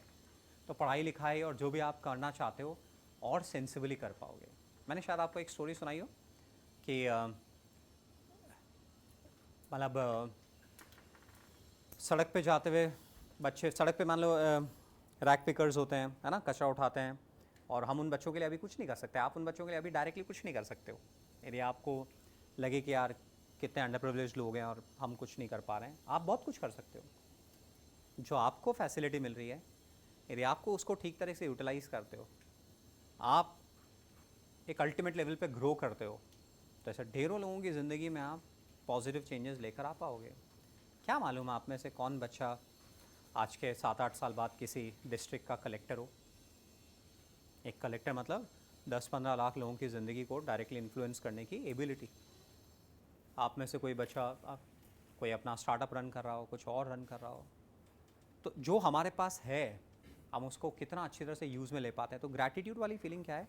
तो पढ़ाई लिखाई और जो भी आप करना चाहते हो और सेंसिबली कर पाओगे। मैंने शायद आपको एक स्टोरी सुनाई हो कि मतलब सड़क पे जाते हुए बच्चे, सड़क पे मान लो रैक पिकर्स होते हैं, है ना, कचरा उठाते हैं, और हम उन बच्चों के लिए अभी कुछ नहीं कर सकते, आप उन बच्चों के लिए अभी डायरेक्टली कुछ नहीं कर सकते हो। यदि आपको लगे कि यार कितने अंडर प्रिविलेज लोग हैं और हम कुछ नहीं कर पा रहे हैं, आप बहुत कुछ कर सकते हो। जो आपको फैसिलिटी मिल रही है, यदि आपको उसको ठीक तरह से यूटिलाइज़ करते हो, आप एक अल्टीमेट लेवल पे ग्रो करते हो, तो ऐसे ढेरों लोगों की ज़िंदगी में आप पॉजिटिव चेंजेस लेकर आ पाओगे। क्या मालूम आप में से कौन बच्चा आज के 7-8 साल बाद किसी डिस्ट्रिक्ट का कलेक्टर हो। एक कलेक्टर मतलब 10-15 लाख लोगों की ज़िंदगी को डायरेक्टली इन्फ्लुएंस करने की एबिलिटी। आप में से कोई बच्चा कोई अपना स्टार्टअप रन कर रहा हो, कुछ और रन कर रहा हो, तो जो हमारे पास है हम उसको कितना अच्छी तरह से यूज़ में ले पाते हैं। तो ग्रैटिट्यूड वाली फीलिंग क्या है,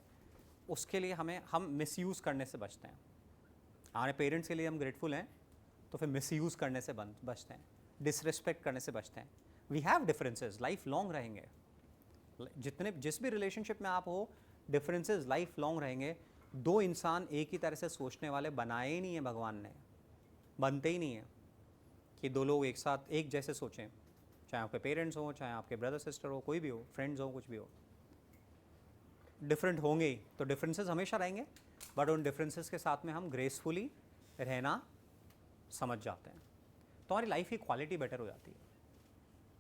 उसके लिए हम मिसयूज़ करने से बचते हैं। हमारे पेरेंट्स के लिए हम ग्रेटफुल हैं, तो फिर मिसयूज़ करने से बचते हैं, डिसरिस्पेक्ट करने से बचते हैं। We have differences, life long रहेंगे। जिस भी रिलेशनशिप में आप हो, डिफरेंसेस लाइफ लॉन्ग रहेंगे। दो इंसान एक ही तरह से सोचने वाले बनाए ही नहीं है भगवान ने, बनते ही नहीं है कि दो लोग एक साथ एक जैसे सोचें, चाहे आपके पेरेंट्स हो, चाहे आपके ब्रदर सिस्टर हो, कोई भी हो, फ्रेंड्स हो, कुछ भी हो। डिफरेंट होंगे ही, तो डिफरेंसेस हमेशा रहेंगे, बट उन डिफरेंसेस के साथ में हम ग्रेसफुली रहना समझ जाते हैं, तो हमारी लाइफ की क्वालिटी बेटर हो जाती है।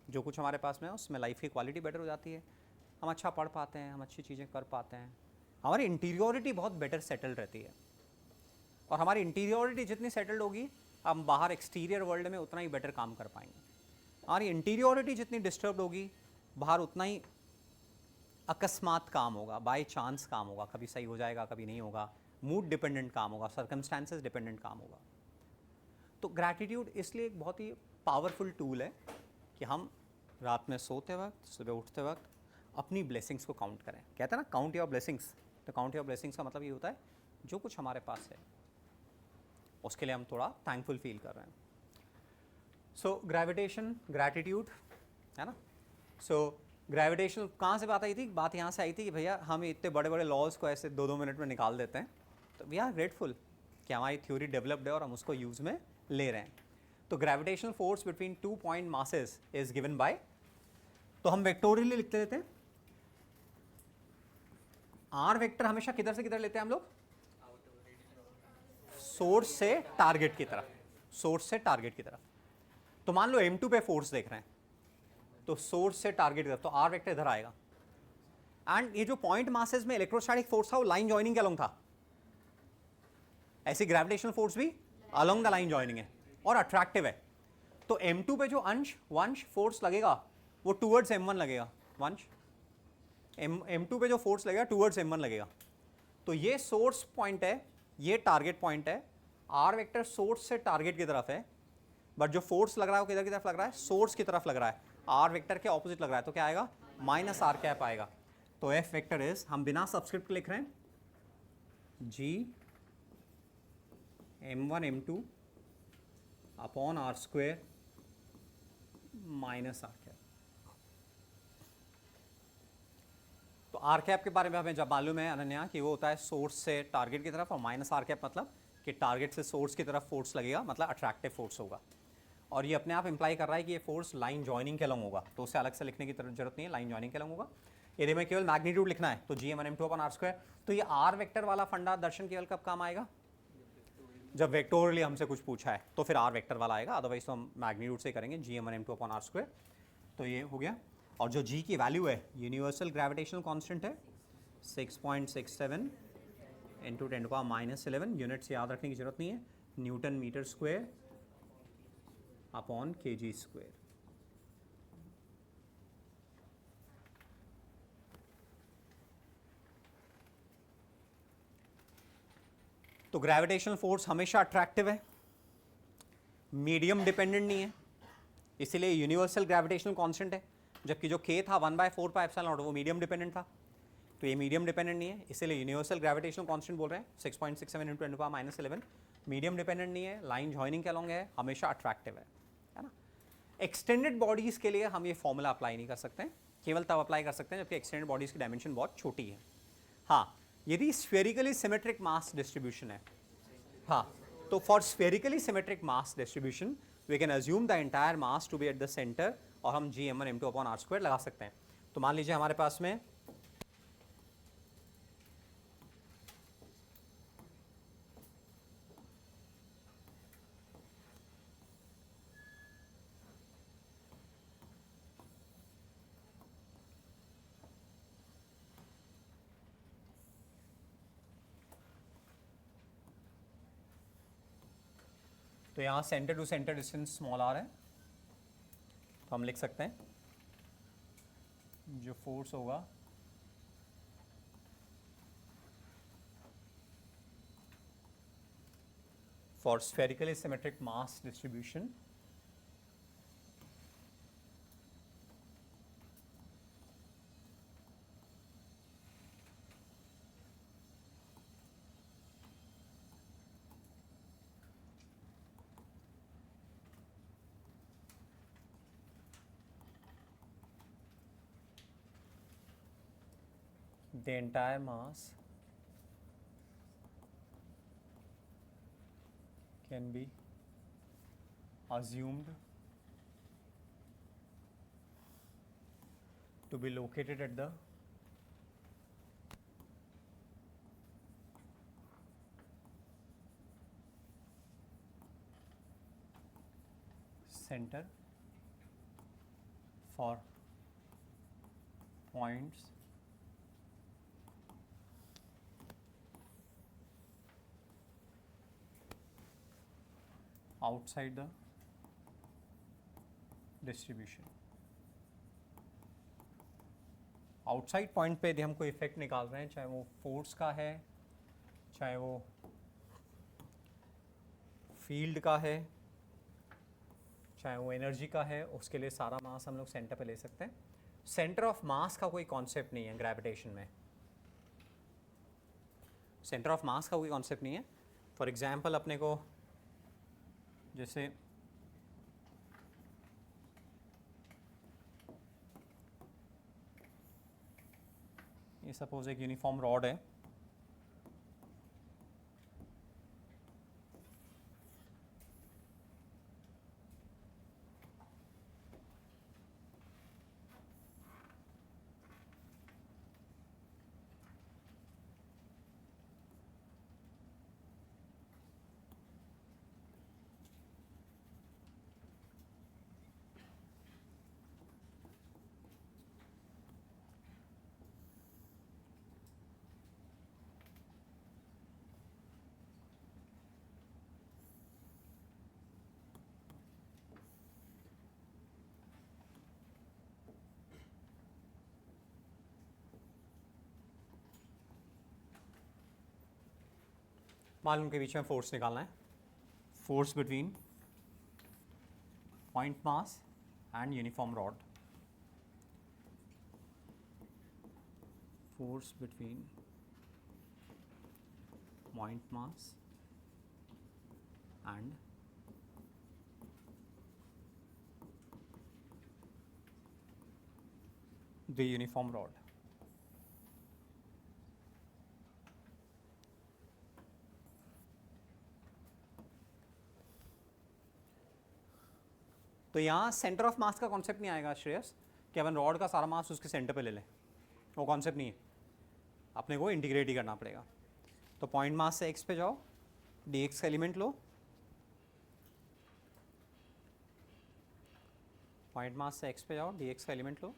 जो कुछ हमारे पास में है उसमें लाइफ की क्वालिटी बेटर हो जाती है, हम अच्छा पढ़ पाते हैं, हम अच्छी चीज़ें कर पाते हैं, हमारी इंटीरियोरिटी बहुत बेटर सेटल्ड रहती है। और हमारी इंटीरियोरिटी जितनी सेटल्ड होगी, हम बाहर एक्सटीरियर वर्ल्ड में उतना ही बेटर काम कर पाएंगे। हमारी इंटीरियोरिटी जितनी डिस्टर्ब होगी, बाहर उतना ही अकस्मात काम होगा, बाय चांस काम होगा, कभी सही हो जाएगा कभी नहीं होगा, मूड डिपेंडेंट काम होगा, सर्कमस्टांसेस डिपेंडेंट काम होगा। तो ग्रैटिट्यूड इसलिए एक बहुत ही पावरफुल टूल है कि हम रात में सोते वक्त, सुबह उठते वक्त अपनी ब्लेसिंग्स को काउंट करें। कहते हैं ना काउंट योर ब्लेसिंग्स, तो काउंट योर ब्लेसिंग्स का मतलब ये होता है जो कुछ हमारे पास है उसके लिए हम थोड़ा थैंकफुल फील कर रहे हैं। सो ग्रेविटेशन, ग्रैटिट्यूड, है ना। सो ग्रेविटेशन कहाँ से बात आई थी? बात यहाँ से आई थी कि भैया हम इतने बड़े बड़े लॉज को ऐसे 2-2 मिनट में निकाल देते हैं, तो वी आर ग्रेटफुल कि हमारी थ्योरी डेवलप्ड है और हम उसको यूज़ में ले रहे हैं। तो gravitational force between 2 point masses is given by, तो हम वेक्टोरियली लिखते लेते हैं। आर वेक्टर हमेशा किधर से किधर लेते हैं हम लोग? सोर्स से टारगेट की तरफ, सोर्स से टारगेट की तरफ। तो मान लो M2 पे फोर्स देख रहे हैं, तो सोर्स से टारगेट की तरफ, तो आर वेक्टर इधर आएगा। एंड ये जो पॉइंट मासेस में इलेक्ट्रोस्टैटिक फोर्स था वो लाइन जॉइनिंग के अलोंग था, ऐसी ग्रेविटेशनल फोर्स भी अलोंग द लाइन जॉइनिंग है और अट्रैक्टिव है। तो M2 पे जो वंश फोर्स लगेगा वो टूवर्ड्स M1 लगेगा, वंश M2 पे जो फोर्स लगेगा टूवर्ड्स M1 लगेगा। तो ये सोर्स पॉइंट है, ये टारगेट पॉइंट है। आर वेक्टर सोर्स से टारगेट की तरफ है, बट जो फोर्स लग रहा है वो किधर की तरफ लग रहा है? सोर्स की तरफ लग रहा है, आर वेक्टर के ऑपोजिट लग रहा है। तो क्या आएगा? माइनस आर कैप आएगा। तो एफ वेक्टर इज, हम बिना सब्सक्रिप्ट लिख रहे हैं, G M1 M2 upon are square minus are cap. तो आर कैप के बारे में हमें जब मालूम है अनन्या कि वो होता है सोर्स से टारगेट की तरफ, और माइनस आर कैप मतलब कि टारगेट से सोर्स की तरफ फोर्स लगेगा, मतलब अट्रैक्टिव फोर्स होगा। और ये अपने आप इंप्लाई कर रहा है कि ये फोर्स लाइन जॉइनिंग के अलॉन्ग होगा, तो उसे अलग से लिखने की जरूरत नहीं है, लाइन जॉइनिंग के अलॉन्ग होगा। यदि मैं केवल मैग्नीट्यूड लिखना है तो Gm1 M2 upon are square. तो ये आर वेक्टर वाला फंडा दर्शन केवल कब काम आएगा? जब वेक्टोरियली हमसे कुछ पूछा है तो फिर आर वेक्टर वाला आएगा, अदरवाइज तो हम मैग्नीट्यूड से करेंगे Gm1 M2 upon are square. तो ये हो गया। और जो G की वैल्यू है, यूनिवर्सल ग्रेविटेशनल कांस्टेंट है 6.67 इंटू 10⁻11। यूनिट्स याद रखने की जरूरत नहीं है, newton metre square upon kg square. तो ग्रेविटेशनल फोर्स हमेशा अट्रैक्टिव है, मीडियम डिपेंडेंट नहीं है, इसीलिए यूनिवर्सल ग्रेविटेशनल कांस्टेंट है। जबकि जो k था 1/4πε0 वो मीडियम डिपेंडेंट था, तो ये मीडियम डिपेंडेंट नहीं है, इसीलिए यूनिवर्सल ग्रेविटेशनल कांस्टेंट बोल रहे हैं 6.67 इंटू 10⁻11। मीडियम डिपेंडेंट नहीं है, लाइन जॉइनिंग के अलॉन्ग है, हमेशा अट्रैक्टिव है ना। एक्सटेंडेड बॉडीज के लिए हम ये फॉर्मूला अप्लाई नहीं कर सकते, केवल तब अप्लाई कर सकते हैं जबकि एक्सटेंडेड बॉडीज की डायमेंशन बहुत छोटी है। हाँ, यदि स्फेरिकली सिमेट्रिक मास डिस्ट्रीब्यूशन है, हाँ, तो for spherically symmetric mass distribution we can assume the entire mass to be at the centre, और हम Gm1 M2 upon are square लगा सकते हैं। तो मान लीजिए हमारे पास में तो यहाँ centre to centre distance small R है, तो हम लिख सकते हैं जो फोर्स होगा for spherically symmetric mass distribution the entire mass can be assumed to be located at the center for points outside the distribution. Outside point पे यदि हम कोई इफेक्ट निकाल रहे हैं, चाहे वो फोर्स का है, चाहे वो फील्ड का है, चाहे वो एनर्जी का है, उसके लिए सारा मास हम लोग सेंटर पे ले सकते हैं. सेंटर ऑफ मास का कोई कॉन्सेप्ट नहीं है ग्रेविटेशन में. सेंटर ऑफ मास का कोई कॉन्सेप्ट नहीं है. फॉर एग्जांपल अपने को जैसे ये सपोज एक यूनिफॉर्म रॉड है, मान लो उनके बीच में फोर्स निकालना है. Force between point mass and uniform rod. Force between point mass and the uniform rod. तो यहाँ सेंटर ऑफ मास का कॉन्सेप्ट नहीं आएगा श्रेयस, कि अपन रॉड का सारा मास उसके सेंटर पे ले लें. वो कॉन्सेप्ट नहीं है. अपने को इंटीग्रेट ही करना पड़ेगा. तो पॉइंट मास से एक्स पे जाओ, डी एक्स का एलिमेंट लो, पॉइंट मास से एक्स पे जाओ, डी एक्स का एलिमेंट लो,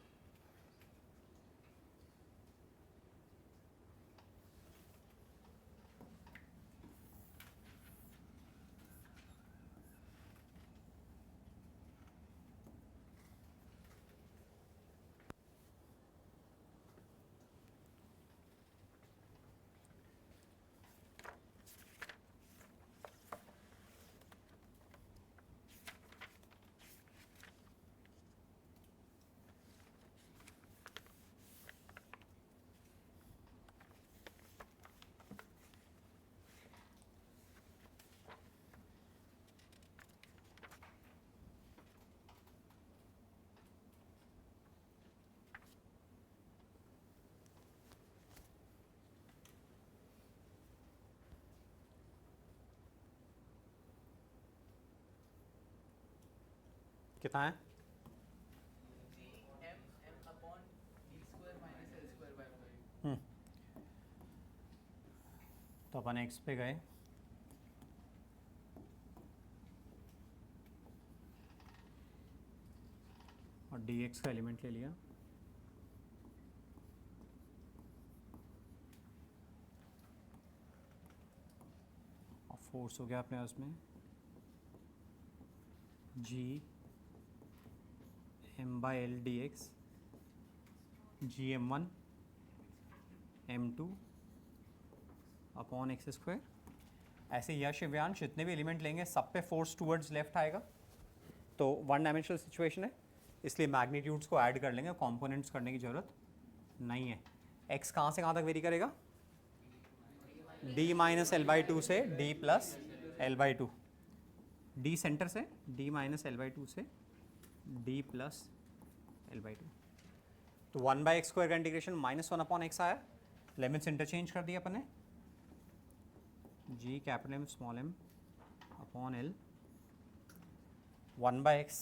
कितना है? तो अपन एक्स पे गए, और डी एक्स का एलिमेंट ले लिया, और फोर्स हो गया अपने पास में G M by L D X, G M1 M2 upon X square. ऐसे यश व्यांश जितने भी एलिमेंट लेंगे सब पे फोर्स टूवर्ड्स लेफ्ट आएगा. तो वन डायमेंशनल सिचुएशन है, इसलिए मैग्नीट्यूड्स को ऐड कर लेंगे, कंपोनेंट्स करने की ज़रूरत नहीं है. एक्स कहाँ से कहाँ तक वेरी करेगा? d minus L by two से d plus L by two. D centre से d minus L by two से d plus L by two. तो 1/x स्क्वायर का इंटीग्रेशन -1 अपॉन एक्स आया. लिमिट्स इंटरचेंज कर दिया अपन ने, g capital M small m upon l. 1/x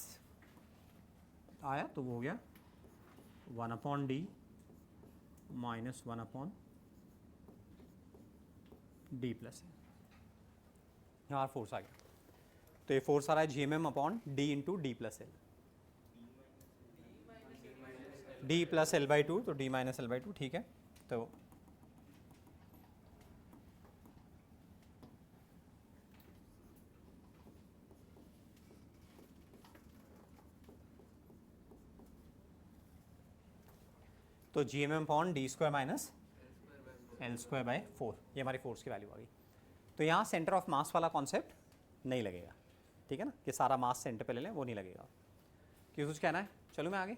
आया तो वो हो गया 1 upon d minus 1 upon d plus यहाँ फोर्स आ गया. तो ये फोर्स आ रहा है GMM upon D into D plus L, D plus L by two, तो D minus L by two, ठीक है। तो तो GMM upon D square minus L square by 4, ये हमारी फोर्स की वैल्यू आ गई। तो यहाँ सेंटर ऑफ मास वाला कॉन्सेप्ट नहीं लगेगा, ठीक है ना, कि सारा मास सेंटर पे ले लें, वो नहीं लगेगा। क्यों कुछ कहना है? चलो मैं आगे।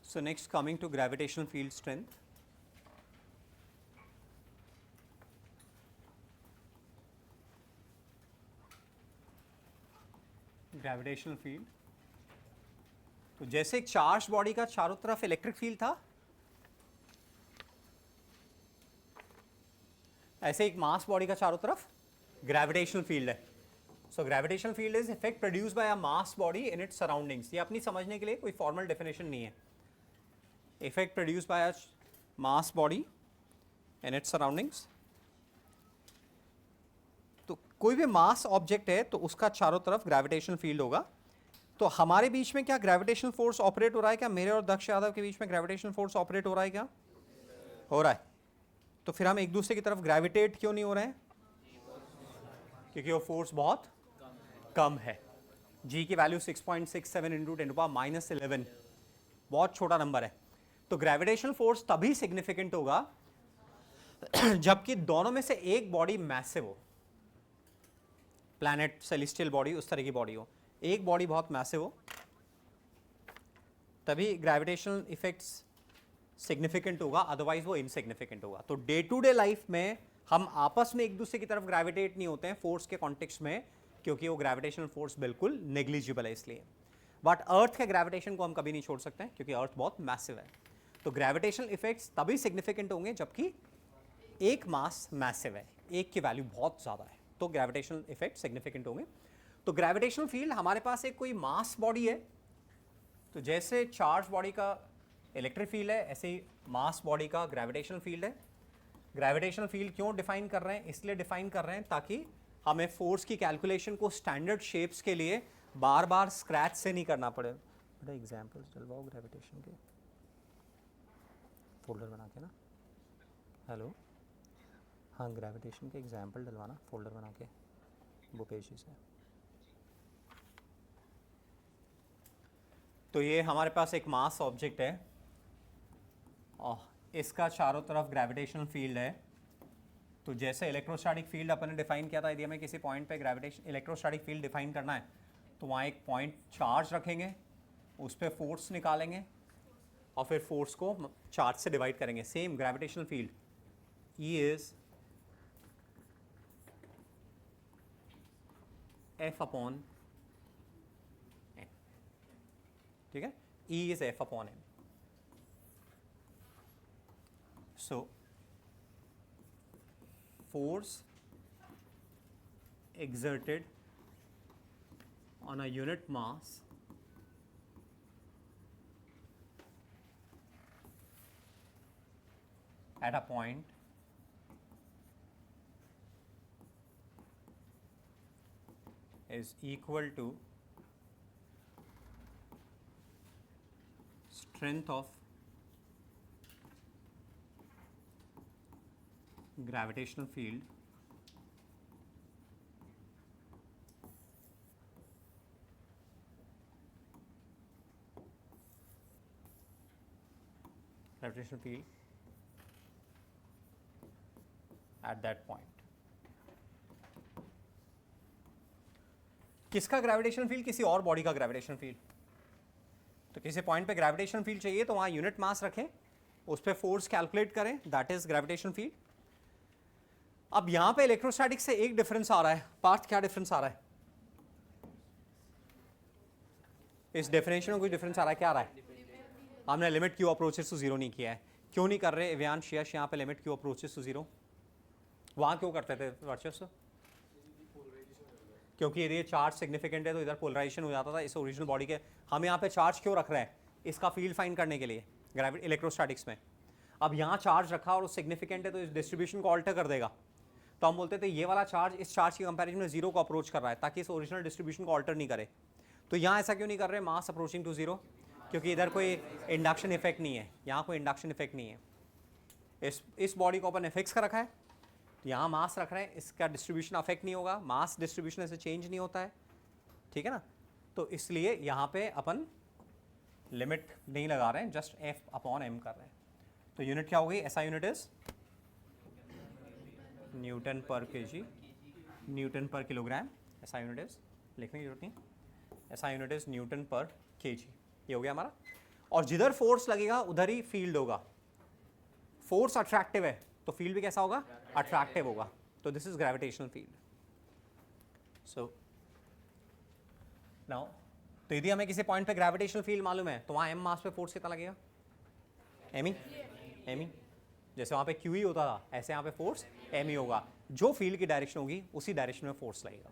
So next, coming to gravitational field strength. Gravitational field, तो जैसे एक चार्ज बॉडी का चारों तरफ इलेक्ट्रिक फील्ड था, ऐसे एक मास बॉडी का चारों तरफ ग्रेविटेशनल फील्ड है। So gravitational field is effect produced by a mass body in its surroundings. ये अपनी समझने के लिए कोई फॉर्मल डेफिनेशन नहीं है। Effect produced by a mass body in its surroundings. तो कोई भी मास ऑब्जेक्ट है तो उसका चारों तरफ ग्रेविटेशनल फील्ड होगा। तो हमारे बीच में क्या ग्रेविटेशनल फोर्स ऑपरेट हो रहा है? क्या मेरे और दक्ष यादव के बीच में ग्रेविटेशनल फोर्स ऑपरेट हो रहा है? क्या हो रहा है? तो फिर हम एक दूसरे की तरफ ग्रेविटेट क्यों नहीं हो रहे हैं? क्योंकि वो फोर्स बहुत कम है। जी की वैल्यू 6.67 इंटू 10⁻⁻11, बहुत छोटा नंबर है। तो ग्रेविटेशनल फोर्स तभी सिग्निफिकेंट होगा जबकि दोनों में से एक बॉडी मैसिव हो, प्लैनेट, सेलेस्टियल बॉडी, उस तरह की बॉडी हो। एक बॉडी बहुत मैसिव हो तभी ग्रेविटेशनल इफेक्ट्स सिग्निफिकेंट होगा, अदरवाइज वो इनसिग्निफिकेंट होगा। तो डे टू डे लाइफ में हम आपस में एक दूसरे की तरफ ग्रेविटेट नहीं होते हैं फोर्स के कॉन्टेक्स्ट में, क्योंकि वो ग्रेविटेशनल फोर्स बिल्कुल नेग्लिजिबल है इसलिए। बट अर्थ के ग्रेविटेशन को हम कभी नहीं छोड़ सकते हैं क्योंकि अर्थ बहुत मैसिव है। तो ग्रेविटेशनल इफेक्ट्स तभी सिग्निफिकेंट होंगे जबकि एक मास मैसिव है, एक की वैल्यू बहुत ज़्यादा है, तो ग्रेविटेशनल इफेक्ट सिग्निफिकेंट होंगे। तो ग्रेविटेशनल फील्ड, हमारे पास एक कोई मास बॉडी है, तो जैसे चार्ज बॉडी का इलेक्ट्रिक फील्ड है, ऐसे ही मास बॉडी का ग्रेविटेशनल फील्ड है। ग्रेविटेशनल फील्ड क्यों डिफाइन कर रहे हैं? इसलिए डिफाइन कर रहे हैं ताकि हमें फोर्स की कैलकुलेशन को स्टैंडर्ड शेप्स के लिए बार बार स्क्रैच से नहीं करना पड़े। बड़ा एग्जाम्पल्स डलवाओ ग्रेविटेशन के, फोल्डर बना के ना। हेलो, हाँ, ग्रेविटेशन के एग्जाम्पल डलवाना फोल्डर बना के, भूपेश जी से। तो ये हमारे पास एक मास ऑब्जेक्ट है और इसका चारों तरफ ग्रेविटेशनल फील्ड है। तो जैसे इलेक्ट्रोस्टैटिक फील्ड अपन ने डिफाइन किया था, यदि हमें किसी पॉइंट पे ग्रेविटेशन इलेक्ट्रोस्टैटिक फील्ड डिफाइन करना है तो वहाँ एक पॉइंट चार्ज रखेंगे, उस पर फोर्स निकालेंगे और फिर फोर्स को चार्ज से डिवाइड करेंगे। Same gravitational field E is F upon M, ठीक है, E is F upon M। So force exerted on a unit mass at a point is equal to strength of gravitational field at that point। किसका gravitational field? किसी और body का gravitational field. तो किसी point पे gravitation field चाहिए तो वहाँ यूनिट मास रखें, उस पर फोर्स कैलकुलेट करें, दैट इज ग्रेविटेशन फील्ड। अब यहाँ पे इलेक्ट्रोस्टैटिक से एक डिफरेंस आ रहा है। पार्थ, क्या डिफरेंस आ रहा है? इस डेफिनेशन में कुछ डिफरेंस आ रहा है? क्या आ रहा है? हमने limit Q approaches to zero नहीं किया है। क्यों नहीं कर रहे व्यांश यश यहाँ पे limit Q approaches to zero? वहाँ क्यों करते थे वर्चस्व? क्योंकि यदि ये चार्ज सिग्निफिकेंट है तो इधर पोलराइजेशन हो जाता था इस ओरिजिनल बॉडी के। हम यहाँ पे चार्ज क्यों रख रहे हैं? इसका फील्ड फाइंड करने के लिए ग्रेविटी इलेक्ट्रोस्टैटिक्स में। अब यहाँ चार्ज रखा और सिग्निफिकेंट है तो इस डिस्ट्रीब्यूशन को ऑल्टर कर देगा। तो हम बोलते थे ये वाला चार्ज इस चार्ज की कंपैरिजन में जीरो को अप्रोच कर रहा है ताकि इस ओरिजिनल डिस्ट्रीब्यूशन को ऑल्टर नहीं करे। तो यहाँ ऐसा क्यों नहीं कर रहे? मास अप्रोचिंग टू जीरो, क्योंकि इधर कोई इंडक्शन इफेक्ट नहीं है, यहाँ कोई इंडक्शन इफेक्ट नहीं है। इस बॉडी को अपन फिक्स कर रखा है, तो यहाँ मास रख रहे हैं, इसका डिस्ट्रीब्यूशन अफेक्ट नहीं होगा, मास डिस्ट्रीब्यूशन ऐसे चेंज नहीं होता है, ठीक है ना। तो इसलिए यहाँ पे अपन लिमिट नहीं लगा रहे हैं, जस्ट एफ अपॉन एम कर रहे हैं। तो यूनिट क्या होगी? ऐसा यूनिट इज न्यूटन पर केजी, न्यूटन पर किलोग्राम। ऐसा यूनिट इज, लिखने की जरूरत नहीं, ऐसा यूनिट इज न्यूटन पर केजी। ये हो गया हमारा। और जिधर फोर्स लगेगा उधर ही फील्ड होगा। फोर्स अट्रैक्टिव है तो फील्ड भी कैसा होगा? अट्रैक्टिव होगा। तो this is gravitational field. So now, तो यदि हमें किसी पॉइंट पे ग्रेविटेशनल फील्ड मालूम है तो वहाँ एम मास पे फोर्स कितना लगेगा? M E. जैसे वहाँ पे क्यू ही होता था ऐसे यहाँ पे फोर्स एम ई होगा। जो फील्ड की डायरेक्शन होगी उसी डायरेक्शन में फोर्स लगेगा।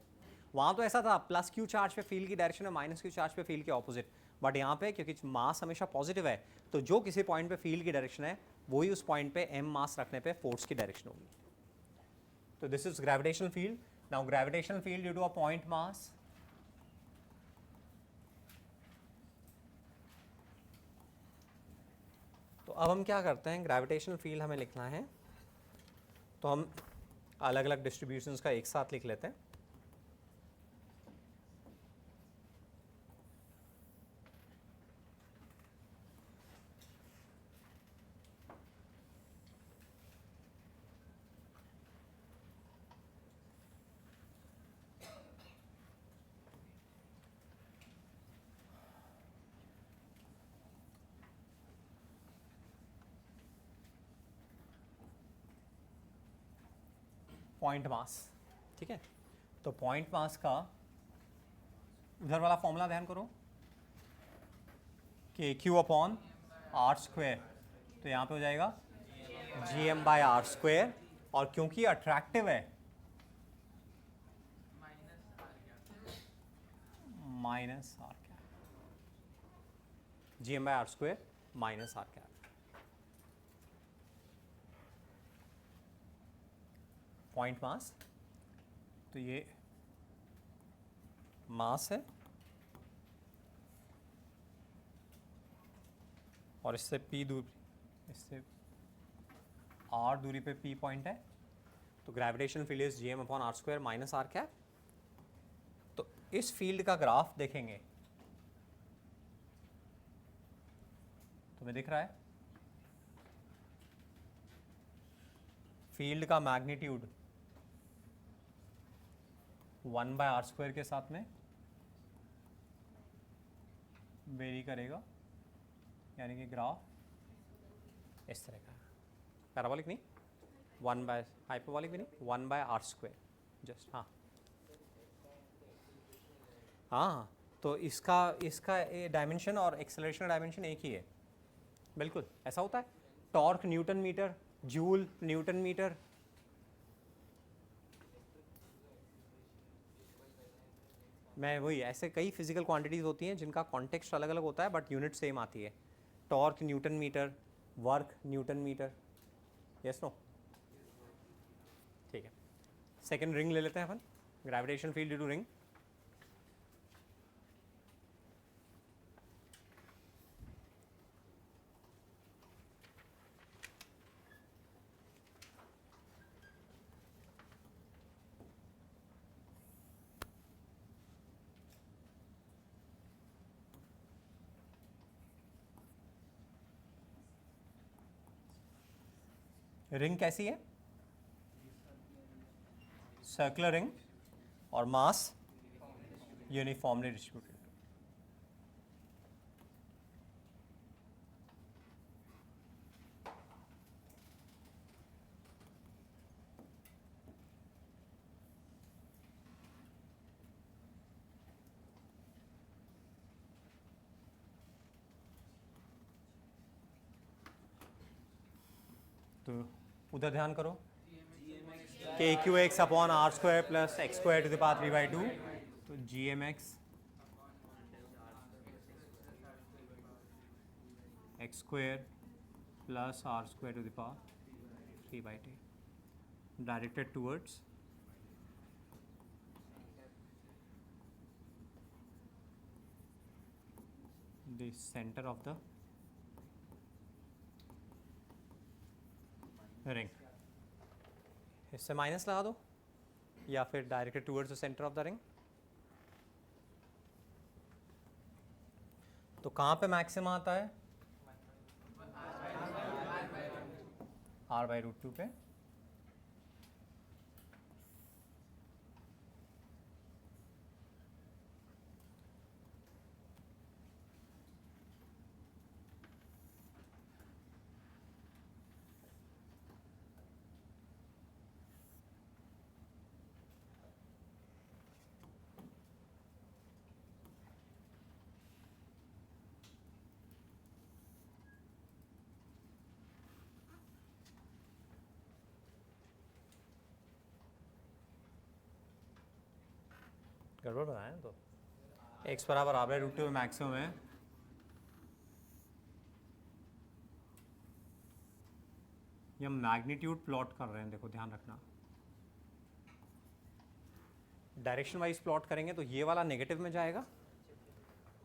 वहाँ तो ऐसा था प्लस क्यू चार्ज पे फील्ड की डायरेक्शन है, माइनस क्यू चार्ज पे फील्ड के ऑपोजिट। बट यहाँ पे क्योंकि मास हमेशा पॉजिटिव है तो जो किसी पॉइंट पे फील्ड की डायरेक्शन है वही उस पॉइंट पे एम मास रखने पे फोर्स की डायरेक्शन होगी। तो this is gravitational field. Now gravitational field due to a point mass तो अब हम क्या करते हैं, ग्रेविटेशनल फील्ड हमें लिखना है तो हम अलग अलग डिस्ट्रीब्यूशंस का एक साथ लिख लेते हैं। पॉइंट मास, ठीक है। तो पॉइंट मास का उधर वाला फॉर्मूला ध्यान करो कि क्यू अपॉन आर स्क्वेयर, तो यहाँ पे हो जाएगा G M by are square. और क्योंकि अट्रैक्टिव है minus are cap, G M by are square minus are cap. Point mass, तो ये मास है और इससे p दूरी, इससे r दूरी पे p पॉइंट है। तो gravitational field is G M upon are square minus are cap. तो इस फील्ड का ग्राफ देखेंगे तुम्हें दिख रहा है फील्ड का मैग्नीट्यूड 1 बाय आर स्क्वायर के साथ में वेरी करेगा, यानी कि ग्राफ इस तरह का पैराबोलिक नहीं, 1 बाय हाइपरबोलिक भी नहीं, 1 बाय आर स्क्वायर जस्ट। हाँ तो इसका डायमेंशन और एक्सेलरेशन डायमेंशन एक ही है, बिल्कुल ऐसा होता है। Torque newton metre, joule newton metre. मैं वही, ऐसे कई फिजिकल क्वांटिटीज़ होती हैं जिनका कॉन्टेक्स्ट अलग अलग होता है बट यूनिट सेम आती है। Torque newton metre, work newton metre, yes no, ठीक है। सेकंड रिंग ले लेते हैं अपन, gravitation field due to ring. Ring कैसी है? सर्कुलर रिंग और मास यूनिफॉर्मली डिस्ट्रीब्यूटेड। तो उधर ध्यान करो, K Q X upon are square plus X square to the power 3/2, तो G M X X square plus R square to the power 3/2 directed towards the center of the ring. इससे minus लगा दो या फिर directed towards the centre of the ring. तो कहाँ पे maxima आता है? r/√2 पे। गड़बड़ बनाया ना, तो x बराबर r/√2 में मैक्सिमम है। ये हम मैग्नीट्यूड प्लॉट कर रहे हैं, देखो ध्यान रखना। डायरेक्शन वाइज प्लॉट करेंगे तो ये वाला नेगेटिव में जाएगा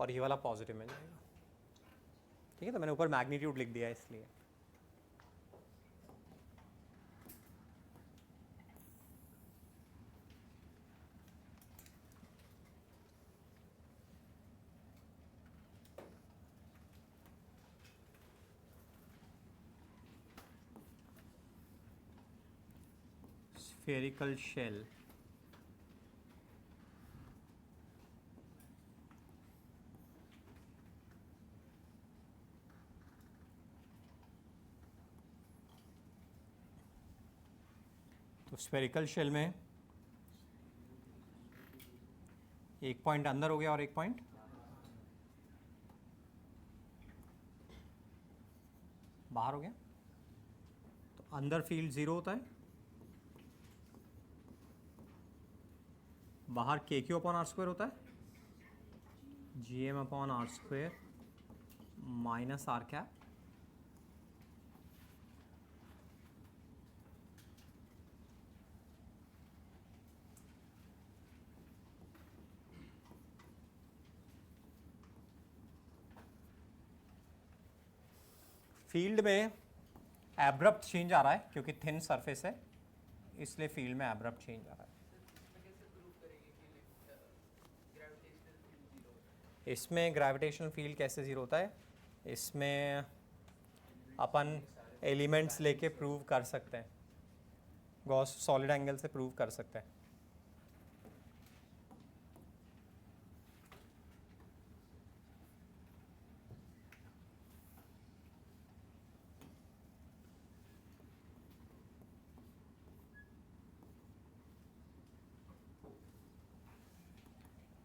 और ये वाला पॉजिटिव में जाएगा। ठीक है, तो मैंने ऊपर मैग्नीट्यूड लिख दिया इसलिए। spherical shell तो स्फेरिकल शेल में एक पॉइंट अंदर हो गया और एक पॉइंट बाहर हो गया। तो अंदर फील्ड 0 होता है, बाहर के क्यू अपॉन आर स्क्वायर होता है, G M upon are square minus are cap field में एब्रप्ट चेंज आ रहा है क्योंकि थिन सरफेस है, इसलिए फील्ड में एब्रप्ट चेंज आ रहा है। इसमें ग्रेविटेशनल फील्ड कैसे ज़ीरो होता है? इसमें अपन एलिमेंट्स लेके प्रूव कर सकते हैं, गॉस सॉलिड एंगल से प्रूव कर सकते हैं।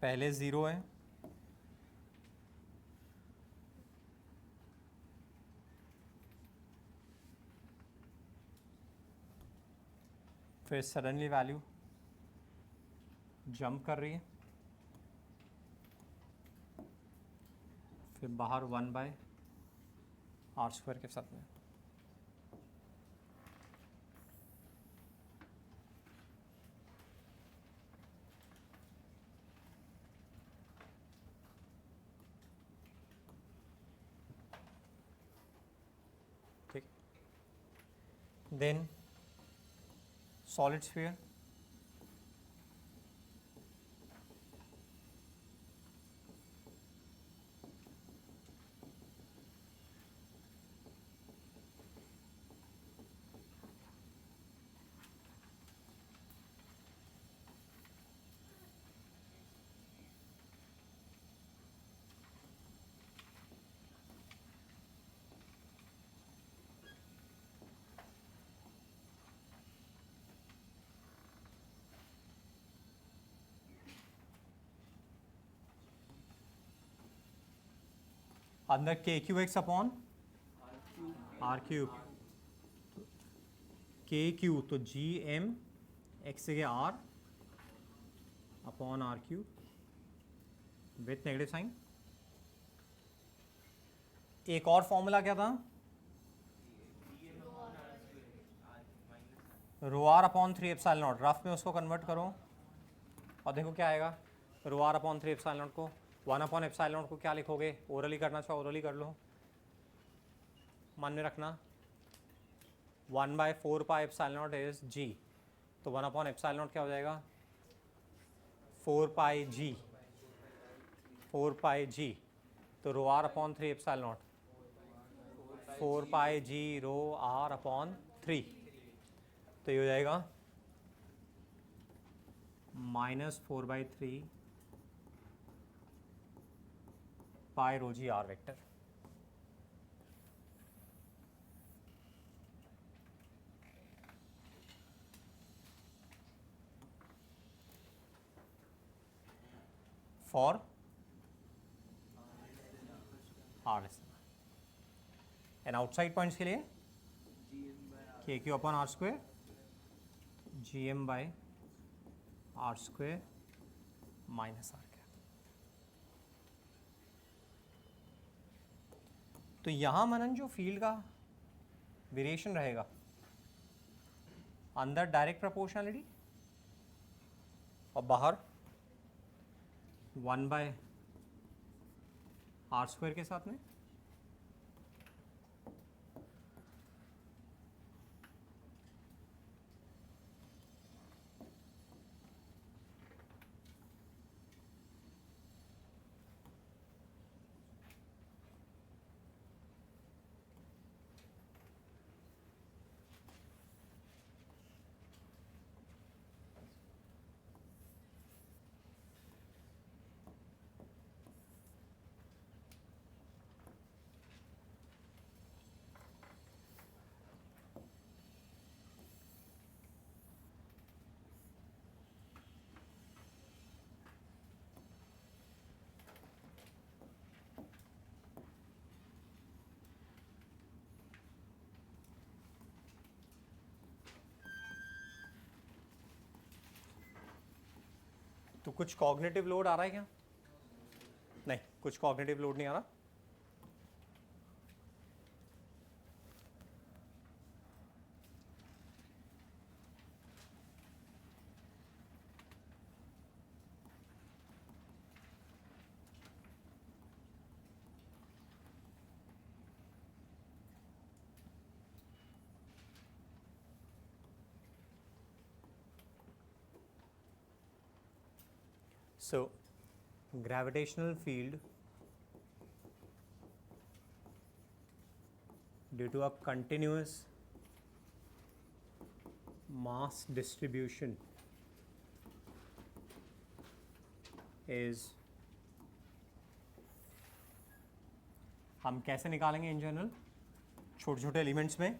पहले 0 है, फिर सडनली वैल्यू जंप कर रही है, फिर बाहर 1/r² के साथ में। ठीक, देन सॉलिड स्फीयर अंदर के क्यू एक्स अपॉन r³ के क्यू, तो जी एम एक्स के r upon r q with negative sign. एक और फॉर्मूला क्या था, rho are upon 3 epsilon naught. Rough में उसको कन्वर्ट करो और देखो क्या आएगा। Rho are upon 3 epsilon naught को 1 अपॉन एप्सिलॉन नॉट को क्या लिखोगे, ओरली करना चाहो ओरली कर लो, मन में रखना 1/4 पाई एप्सिलॉन नॉट इज जी, तो 1 अपॉन एप्सिलॉन नॉट क्या हो जाएगा 4 पाई जी, 4 पाई जी, तो rho are upon 3 epsilon naught 4 pi G rho are upon 3, तो ये हो जाएगा -4/3 pi rho G r vector. For r s and outside points के लिए k q upon are square G M by are square minus are cap. तो यहां मनन जो field का वेरिएशन रहेगा, अंदर डायरेक्ट प्रोपोर्शनलिटी और बाहर 1/r² के साथ में। तो कुछ कॉग्निटिव लोड आ रहा है क्या, नहीं कुछ कॉग्निटिव लोड नहीं आ रहा। So gravitational field due to a continuous mass distribution is, हम कैसे निकालेंगे इन जनरल, छोटे छोटे एलिमेंट्स में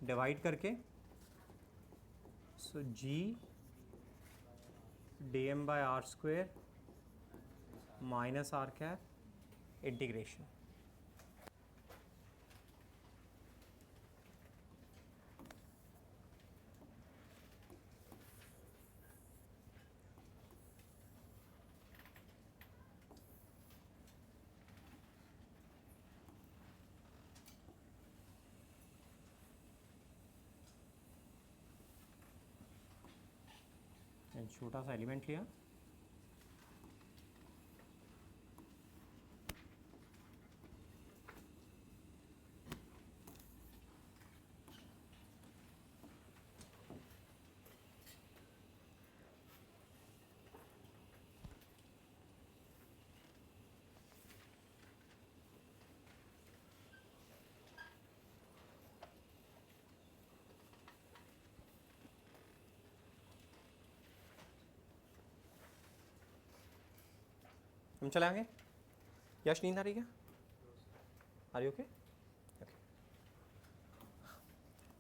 डिवाइड करके। सो जी dm by r square minus r cap integration। छोटा सा एलिमेंट लिया, हम चले आगे। यश नींद आ रही क्या, आर यू ओके?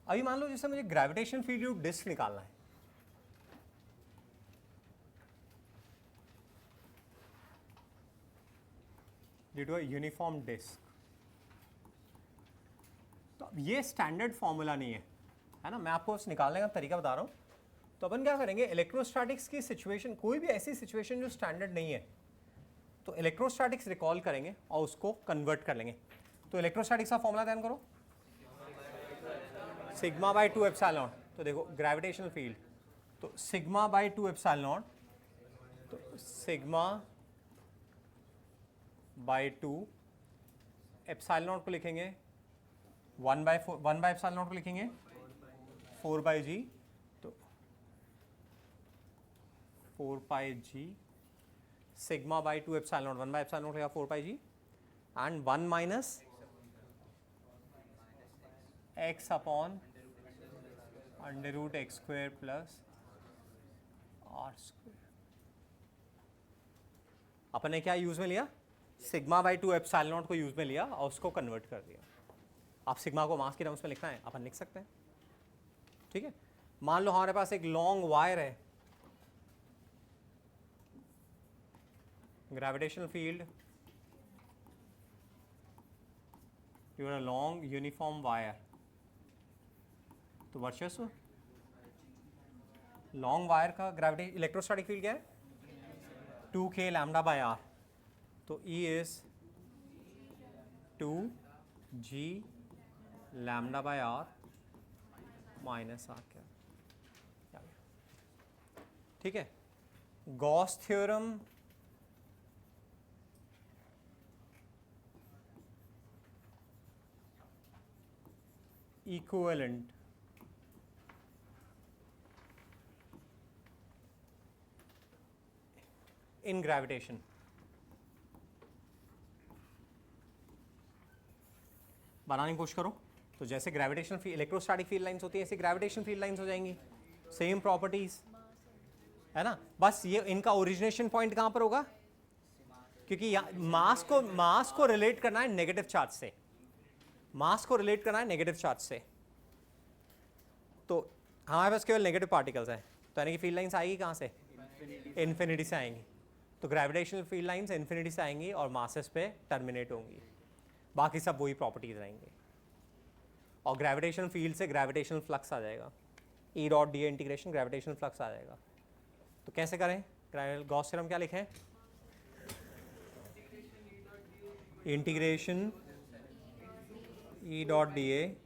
अभी मान लो जैसे मुझे ग्रेविटेशन फील्ड डिस्क निकालना है, due to a uniform disc. तो अब ये स्टैंडर्ड फॉर्मूला नहीं है, है ना, मैं आपको बस निकालने का तरीका बता रहा हूँ। तो अपन क्या करेंगे, इलेक्ट्रोस्टैटिक्स की सिचुएशन, कोई भी ऐसी सिचुएशन जो स्टैंडर्ड नहीं है, तो इलेक्ट्रोस्टैटिक्स रिकॉल करेंगे और उसको कन्वर्ट कर लेंगे। तो इलेक्ट्रोस्टैटिक्स का फॉर्मूला ध्यान करो, सिग्मा बाई 2 एप्सिलॉन नॉट। तो देखो ग्रेविटेशनल फील्ड, तो सिग्मा बाई 2 एप्सिलॉन नॉट, तो सिग्मा बाई 2 एप्सिलॉन नॉट को लिखेंगे 1 बाई एप्सिलॉन नॉट को लिखेंगे 4 बाई जी, तो 4 pi G sigma by 2 epsilon naught, 1 by epsilon naught 4 pi G, and 1 minus x upon under root x square plus r square. अपन ने क्या use में लिया, सिग्मा बाई 2 एप्सिलॉन नॉट को use में लिया और उसको कन्वर्ट कर दिया। आप सिग्मा को मास के टर्म्स में लिखना है, अपन लिख सकते हैं, ठीक है। मान लो हमारे पास एक लॉन्ग वायर है, gravitational field due a long uniform wire, तो वर्चस्व लॉन्ग वायर का ग्रेविटी इलेक्ट्रोस्टैटिक फील्ड क्या है, 2k लैम्डा बाय आर, तो E is 2g lambda by R minus R क्या, ठीक है। Gauss theorem equivalent in gravitation, बनाने की कोशिश करो। तो जैसे ग्रेविटेशन इलेक्ट्रोस्टैटिक फील्ड लाइंस होती है, ऐसे ग्रेविटेशन फील्ड लाइंस हो जाएंगी, सेम प्रॉपर्टीज, है ना। बस ये इनका ओरिजिनेशन पॉइंट कहां पर होगा, क्योंकि मास को रिलेट करना है नेगेटिव चार्ज से, मास को रिलेट करना है नेगेटिव चार्ज से, तो हमारे पास केवल नेगेटिव पार्टिकल्स हैं, तो यानी कि फील्ड लाइंस आएगी कहाँ से, इन्फिनिटी से आएंगी। तो ग्रेविटेशनल फील्ड लाइंस इन्फिनिटी से आएंगी और मासेस पे टर्मिनेट होंगी, बाकी सब वही प्रॉपर्टीज रहेंगे। और ग्रेविटेशनल फील्ड से ग्रेविटेशनल फ्लक्स आ जाएगा, E dot d integration gravitational flux आ जाएगा। तो कैसे करें, गॉस थ्योरम क्या लिखें, integration E dot d A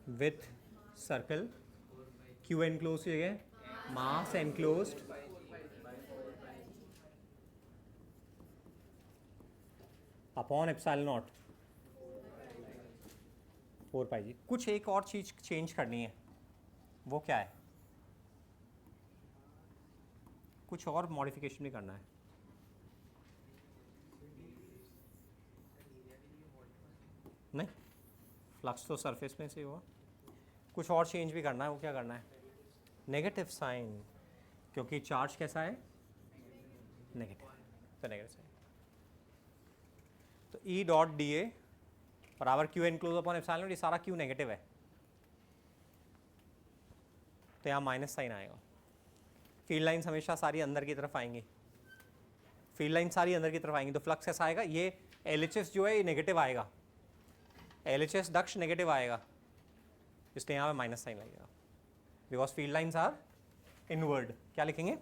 with circle, q enclose की जगह mass enclosed upon epsilon naught 4 pi G. कुछ एक और चीज चेंज करनी है, वो क्या है, कुछ और मॉडिफिकेशन भी करना है। नहीं, फ्लक्स तो सरफेस में से हुआ, कुछ और चेंज भी करना है, वो क्या करना है, नेगेटिव साइन, क्योंकि चार्ज कैसा है, नेगेटिव, तो नेगेटिव साइन। तो ई डॉट डी ए बराबर Q enclose upon epsilon not, ये सारा क्यू नेगेटिव है, तो यहाँ माइनस साइन आएगा। फील्ड लाइन्स हमेशा सारी अंदर की तरफ आएंगी, फील्ड लाइन सारी अंदर की तरफ आएंगी, तो फ्लक्स कैसा आएगा, ये LHS जो है ये नेगेटिव आएगा, LHS दक्ष नेगेटिव आएगा, इसलिए यहाँ पे माइनस साइन लगेगा, because field lines are inward. क्या लिखेंगे,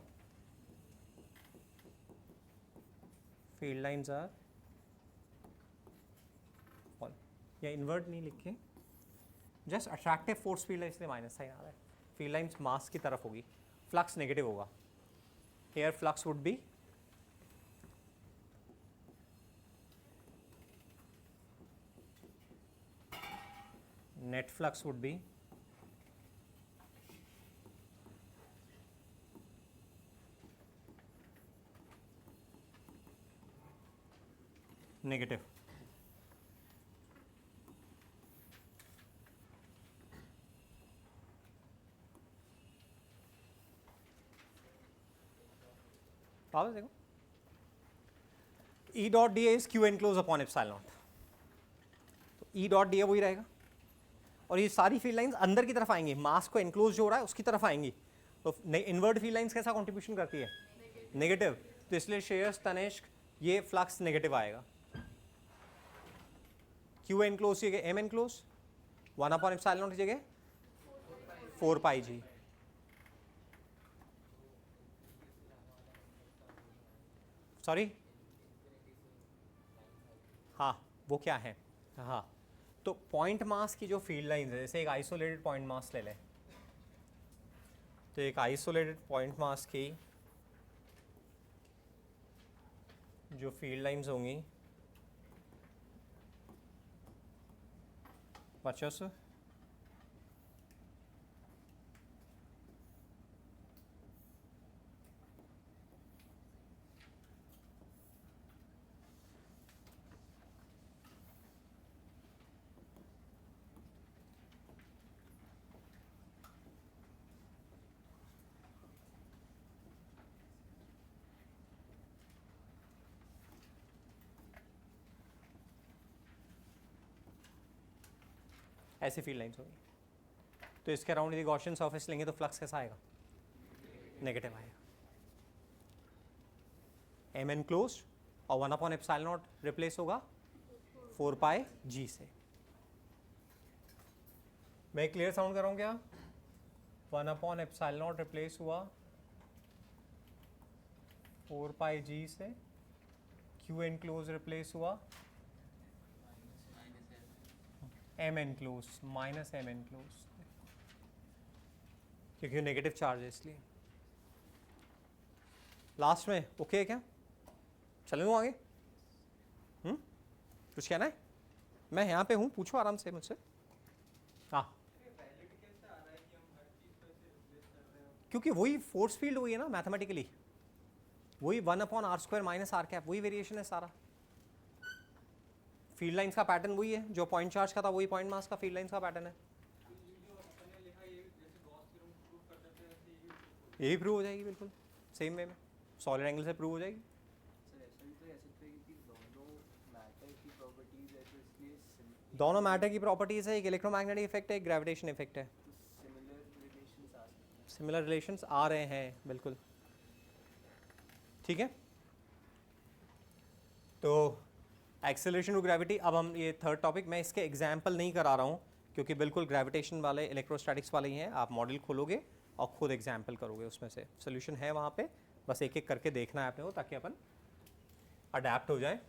फील्ड लाइन्स आर, या इनवर्ट नहीं लिखे, जस्ट अट्रैक्टिव फोर्स फील्ड है इसलिए माइनस साइन आ रहा है। फील्ड लाइन्स मास की तरफ होगी, फ्लक्स नेगेटिव होगा, air flux would be net flux would be negative. वापस देखो, E dot d A is Q enclose upon epsilon not, तो E डॉट डी ए वही रहेगा, और ये सारी फील्ड लाइंस अंदर की तरफ आएंगी, मास को एनक्लोज जो हो रहा है उसकी तरफ आएंगी। तो इनवर्ट फील्ड लाइंस कैसा कंट्रीब्यूशन करती है, नेगेटिव, तो इसलिए श्रेयस तनिष्क ये फ्लक्स नेगेटिव आएगा। क्यू एनक्लोज की जगह M enclose, 1 upon epsilon naught की जगह 4 पाई जी। सॉरी, हाँ वो क्या है, हाँ तो पॉइंट मास की जो फील्ड लाइंस है, जैसे एक आइसोलेटेड पॉइंट मास ले लें, तो एक आइसोलेटेड पॉइंट मास की जो फील्ड लाइंस होंगी, बच्चों से ऐसी फील्ड लाइंस होंगी। तो इसके अराउंड यदि गॉसियन सरफेस लेंगे तो फ्लक्स कैसा आएगा, नेगेटिव आएगा। एम एन क्लोज और 1 अपॉन एप्सिलॉन नॉट रिप्लेस होगा 4 पाई जी से। मैं क्लियर साउंड कर रहा हूँ क्या, 1 अपॉन एप्सिलॉन नॉट रिप्लेस हुआ 4 पाई जी से, क्यू एन क्लोज रिप्लेस हुआ M enclose minus M enclose, क्योंकि नेगेटिव चार्ज है इसलिए। लास्ट में ओके है क्या, चले लूँ आगे? कुछ कहना है? मैं यहाँ पे हूँ, पूछो आराम से मुझसे। हाँ, क्योंकि वही फोर्स फील्ड हुई है ना मैथमेटिकली, वही 1 upon are square minus are cap, वही वेरिएशन है सारा। फील्ड लाइंस का पैटर्न वही है जो पॉइंट चार्ज का था, वही पॉइंट मास का फील्ड लाइंस का पैटर्न है। यही प्रूव हो जाएगी बिल्कुल सेम वे में, सॉलिड एंगल से प्रूव हो जाएगी। दोनों मैटर की प्रॉपर्टीज है, एक इलेक्ट्रोमैग्नेटिक इफेक्ट है, एक ग्रेविटेशन इफेक्ट है। सिमिलर रिलेशंस आ रहे हैं बिल्कुल, ठीक है। तो एक्सेलरेशन टू ग्रेविटी, अब हम ये थर्ड टॉपिक, मैं इसके एग्जाम्पल नहीं करा रहा हूँ क्योंकि बिल्कुल ग्रेविटेशन वाले इलेक्ट्रोस्टैटिक्स वाले ही हैं। आप मॉडल खोलोगे और खुद एग्जाम्पल करोगे, उसमें से सोल्यूशन है वहाँ पे, बस एक एक करके देखना है अपने को ताकि अपन अडेप्ट हो जाए।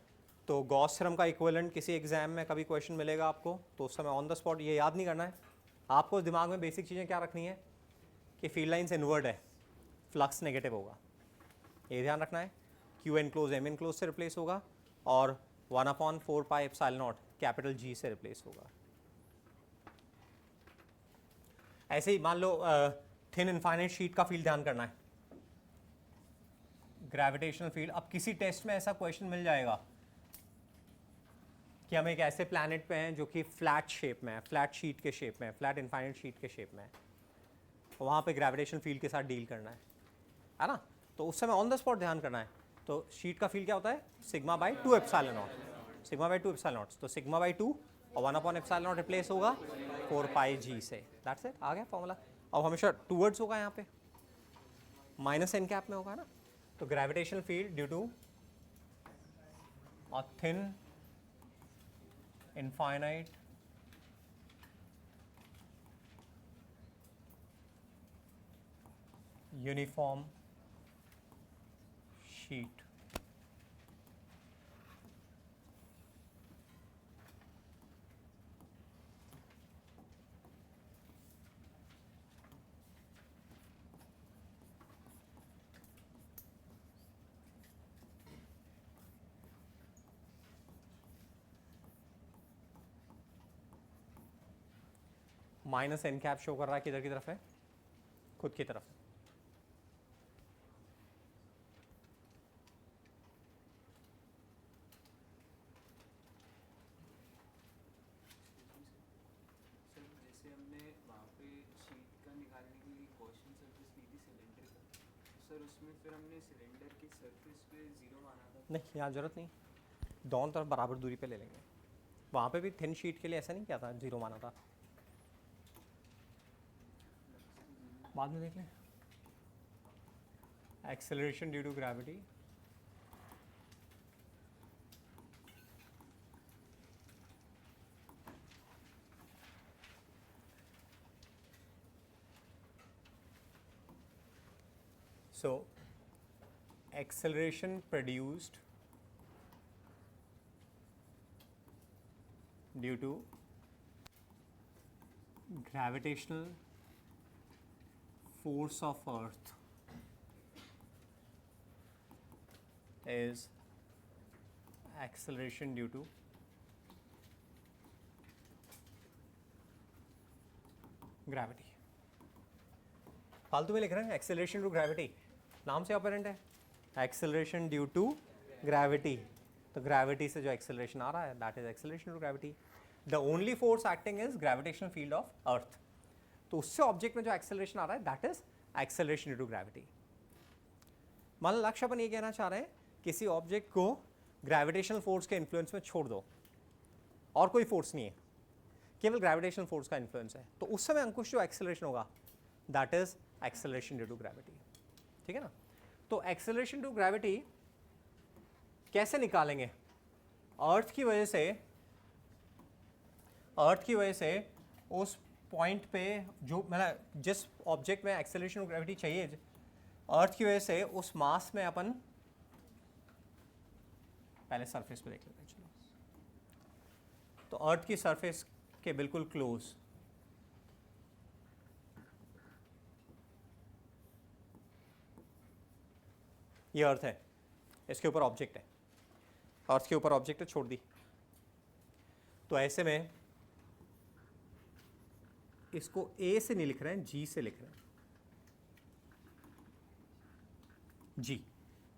तो गॉस थ्योरम का इक्विवेलेंट किसी एग्जाम में कभी क्वेश्चन मिलेगा आपको तो उस समय ऑन द स्पॉट ये याद नहीं करना है आपको, दिमाग में बेसिक चीज़ें क्या रखनी है कि फील्ड लाइंस इनवर्ड है, फ्लक्स नेगेटिव होगा, ये ध्यान रखना है। Q enclose M enclose से रिप्लेस होगा और 1 upon 4 pi epsilon naught capital G से रिप्लेस होगा। ऐसे ही मान लो थिन इनफाइनाइट शीट का फील्ड ध्यान करना है, ग्रेविटेशनल फील्ड। अब किसी टेस्ट में ऐसा क्वेश्चन मिल जाएगा कि हम एक ऐसे प्लैनेट पे हैं जो कि फ्लैट शेप में है, फ्लैट शीट के शेप में है, फ्लैट इनफाइनाइट शीट के शेप में है, वहाँ पे ग्रेविटेशन फील्ड के साथ डील करना है ना। तो उस समय ऑन द स्पॉट ध्यान करना है। तो शीट का फील्ड क्या होता है, sigma by 2 epsilon not, sigma by 2 epsilon not. तो सिग्मा बाई 2 और 1 अपॉन एप्सिलॉन नॉट रिप्लेस होगा 4 पाई जी से, दैट्स इट, आ गया फॉर्मूला। अब हमेशा टूवर्ड्स होगा, यहाँ पे माइनस एन कैप में होगा ना। तो gravitational field due to a thin infinite uniform sheet minus N cap show कर रहा है किधर की तरफ है, खुद की तरफ। जैसे हमने वहाँ पे शीट का निकालने के लिए गॉसियन सरफेस ली थी सिलेंडर का, सर उसमें फिर हमने सिलेंडर के सरफेस पे 0 माना था। नहीं, यहाँ जरूरत नहीं, दोनों तरफ बराबर दूरी पे ले लेंगे। वहाँ पे भी थिन शीट के लिए ऐसा नहीं किया था, 0 माना था, बाद में देख लें। Acceleration due to gravity, So acceleration produced due to gravitational force of earth is acceleration due to gravity. फालतू में लिख रहे हैं एक्सेलरेशन ड्यू ग्रेविटी, नाम से ऑपरेंट है एक्सेलरेशन ड्यू टू ग्रेविटी. तो ग्रेविटी से जो एक्सेलरेशन आ रहा है that is acceleration due gravity. The only force acting is gravitational field of earth. तो उससे ऑब्जेक्ट में जो एक्सेलरेशन आ रहा है that is acceleration due to gravity. मान लो लक्ष्य अपन ये कहना चाह रहे हैं किसी ऑब्जेक्ट को ग्रेविटेशनल फोर्स के इन्फ्लुएंस में छोड़ दो और कोई फोर्स नहीं है, केवल ग्रेविटेशनल फोर्स का इन्फ्लुएंस है, तो उस समय अंकुश जो एक्सेलरेशन होगा that is acceleration due to gravity. ठीक है ना. तो एक्सेलरेशन ड्यू ग्रेविटी कैसे निकालेंगे? अर्थ की वजह से उस पॉइंट पे जो मतलब जिस ऑब्जेक्ट में एक्सेलरेशन ड्यू ग्रेविटी चाहिए, अर्थ की वजह से उस मास में अपन पहले सरफेस पे देख लेते हैं. चलो, तो अर्थ की सरफेस के बिल्कुल क्लोज ये अर्थ है, इसके ऊपर ऑब्जेक्ट है, अर्थ के ऊपर ऑब्जेक्ट है, छोड़ दी. तो ऐसे में इसको ए से नहीं लिख रहे हैं, जी से लिख रहे हैं. जी,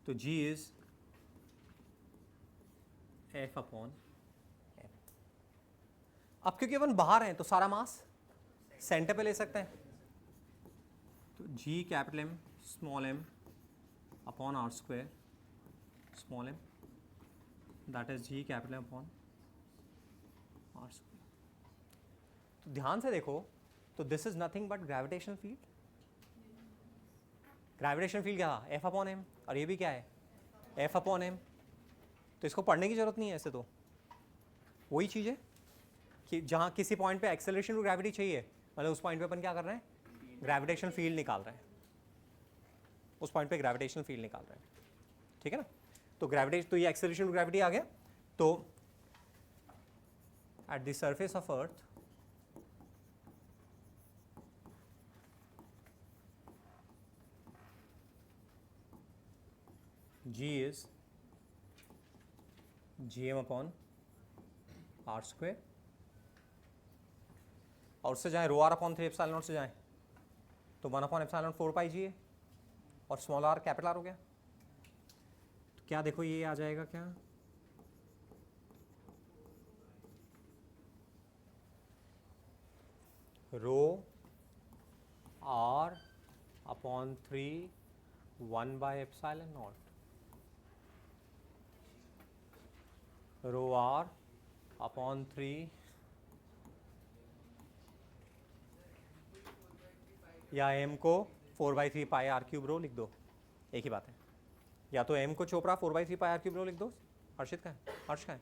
तो जी इज एफ अपॉन एम. अब क्योंकि अपन बाहर हैं तो सारा मास सेंटर पे ले सकते हैं. तो G capital M small M upon are square small m that is G capital M upon are square. तो ध्यान से देखो, तो this is nothing but gravitational field. Gravitational field क्या था? F upon M. और ये भी क्या है? F upon M. तो इसको पढ़ने की जरूरत नहीं है. ऐसे तो वही चीज़ है कि जहाँ किसी पॉइंट पे एक्सेलरेशन टू ग्रेविटी चाहिए, मतलब उस पॉइंट पे अपन क्या कर रहे हैं? ग्रेविटेशनल फील्ड निकाल रहे हैं. उस पॉइंट पे ग्रेविटेशनल फील्ड निकाल रहे हैं. ठीक है ना. तो ग्रेविटेशन, तो ये एक्सेलरेशन टू ग्रेविटी आ गया. तो at the surface of earth G is gm upon are square, और उससे जाए rho are upon 3 epsilon naught से जाए तो 1 अपॉन एप्सिलॉन 4 पाई जी है, और स्मॉल आर कैपिटल आर हो गया. तो क्या देखो ये आ जाएगा क्या? Rho are upon 3 1 by epsilon naught rho are upon 3 या m को 4/3 पाई आर क्यूब रो लिख दो, एक ही बात है. या तो m को चोपड़ा 4/3 पाई आर क्यूब रो लिख दो. हर्षित का है? हर्ष का है?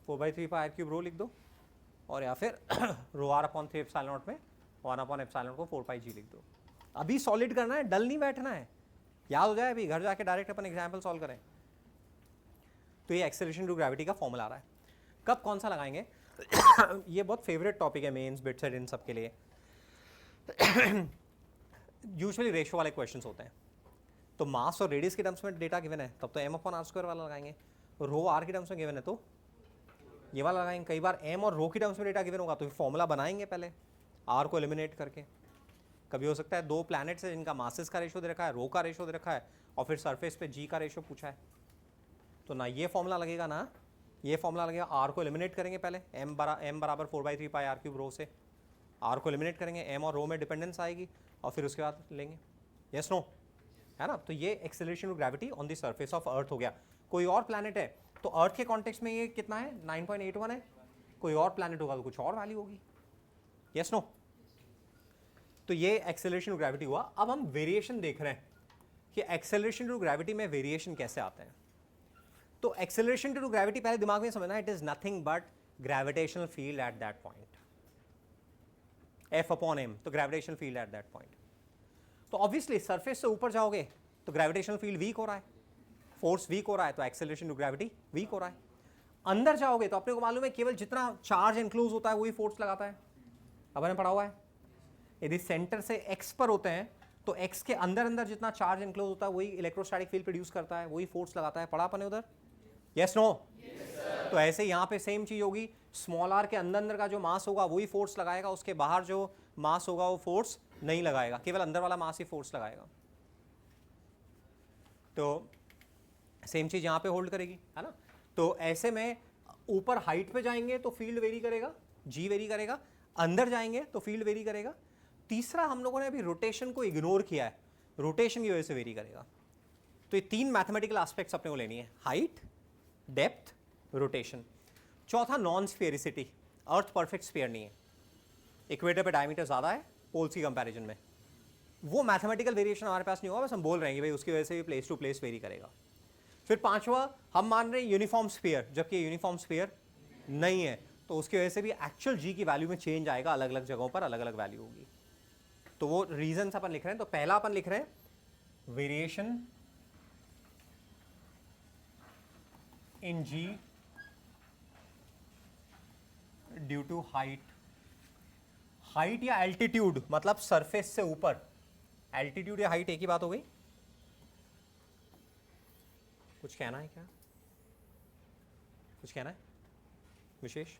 4/3 पाई आर क्यूब रो लिख दो, और या फिर रो आर अपॉन 3 एप्सिलॉन नॉट में 1 अपॉन एप्सिलॉन को 4 पाई जी लिख दो. अभी सॉलिड करना है, डल नहीं बैठना है, याद हो जाए. अभी घर जाके डायरेक्ट अपन एग्जाम्पल सॉल्व करें. तो ये एक्सेलरेशन टू ग्रेविटी का फॉर्मूला आ रहा है. कब कौन सा लगाएंगे? ये बहुत फेवरेट टॉपिक है मेंस बिट सेट इन सब के लिए. यूजुअली रेशियो वाले क्वेश्चंस होते हैं. तो मास और रेडियस के टर्म्स में डेटा गिवन है तब तो m अपॉन आर स्क्वायर वाला लगाएंगे. रो आर के टर्म्स में गिवन है तो ये वाला लगाएंगे. कई बार m और रो के टर्म्स में डेटा गिवन होगा तो फॉर्मूला बनाएंगे पहले r को एलिमिनेट करके. कभी हो सकता है 2 प्लैनेट्स है जिनका मासेस का रेशियो दे रखा है, रो का रेशियो दे रखा है, और फिर सरफेस पे g का रेशियो पूछा है. तो ना ये फॉर्मूला लगेगा ना ये फॉर्मूला लगेगा. r को एलिमिनेट करेंगे पहले, m बराबर 4/3 पाई आर क्यूब रो से r को एलिमिनेट करेंगे, m और रो में डिपेंडेंस आएगी, और फिर उसके बाद लेंगे. यस नो है ना. तो ये acceleration to gravity on the surface of earth हो गया. कोई और प्लैनेट है तो अर्थ के कॉन्टेक्स्ट में ये कितना है? 9.81 है. कोई और प्लैनेट होगा तो कुछ और वैल्यू होगी. Yes no. तो ये एक्सेलरेशन टू ग्रेविटी हुआ. अब हम वेरिएशन देख रहे हैं कि एक्सेलरेशन टू ग्रेविटी में वेरिएशन कैसे आते हैं. तो एक्सेलरेशन टू ग्रेविटी पहले दिमाग में समझना, it is nothing but gravitational field at that point, F upon M. तो gravitational field at that point. तो तो ऑब्वियसली सरफेस से ऊपर जाओगे तो ग्रेविटेशनल फील्ड वीक हो रहा है, फोर्स वीक हो रहा है, तो एक्सेलरेशन टू ग्रेविटी वीक हो रहा है। अंदर जाओगे तो अपने को मालूम है केवल जितना चार्ज एनक्लोज होता है वही फोर्स लगाता है, अपन ने पढ़ा हुआ है। यदि सेंटर से एक्स पर होते हैं तो एक्स के अंदर अंदर जितना चार्ज एनक्लोज होता है वही इलेक्ट्रोस्टैटिक फील्ड प्रोड्यूस करता है, वही फोर्स लगाता है। पढ़ा अपन ने उधर? Yes no? तो ऐसे यहाँ पे सेम चीज होगी, स्मॉल आर के अंदर अंदर का जो मास होगा वही फोर्स लगाएगा, उसके बाहर जो मास होगा वो फोर्स नहीं लगाएगा, केवल अंदर वाला मास ही फोर्स लगाएगा। तो सेम चीज यहाँ पे होल्ड करेगी, है ना। तो ऐसे में ऊपर हाइट पे जाएंगे तो फील्ड वेरी करेगा, जी वेरी करेगा, अंदर जाएंगे तो फील्ड वेरी करेगा। तीसरा हम लोगों ने अभी रोटेशन को इग्नोर किया है, रोटेशन की वजह से वेरी करेगा। तो ये तीन मैथमेटिकल एस्पेक्ट्स अपने को लेनी है, हाइट, डेप्थ, रोटेशन। चौथा नॉन स्फीयरिसिटी, अर्थ परफेक्ट स्फीयर नहीं है, इक्वेटर पे डायमीटर ज़्यादा है पोल्स की कंपैरिजन में, वो मैथमेटिकल वेरिएशन हमारे पास नहीं होगा, बस हम बोल रहे हैं कि भाई उसकी वजह से भी प्लेस टू प्लेस वेरी करेगा। फिर पांचवा हम मान रहे हैं यूनिफॉर्म स्फीयर, जबकि यूनिफॉर्म स्फीयर नहीं है, तो उसकी वजह से भी एक्चुअल जी की वैल्यू में चेंज आएगा, अलग अलग जगहों पर अलग अलग वैल्यू होगी। तो वो रीजन अपन लिख रहे हैं। तो पहला अपन लिख रहे हैं variation in G due to height. Height या एल्टीट्यूड मतलब सरफेस से ऊपर, एल्टीट्यूड या हाइट एक ही बात हो गई। कुछ कहना है क्या? कुछ कहना है विशेष?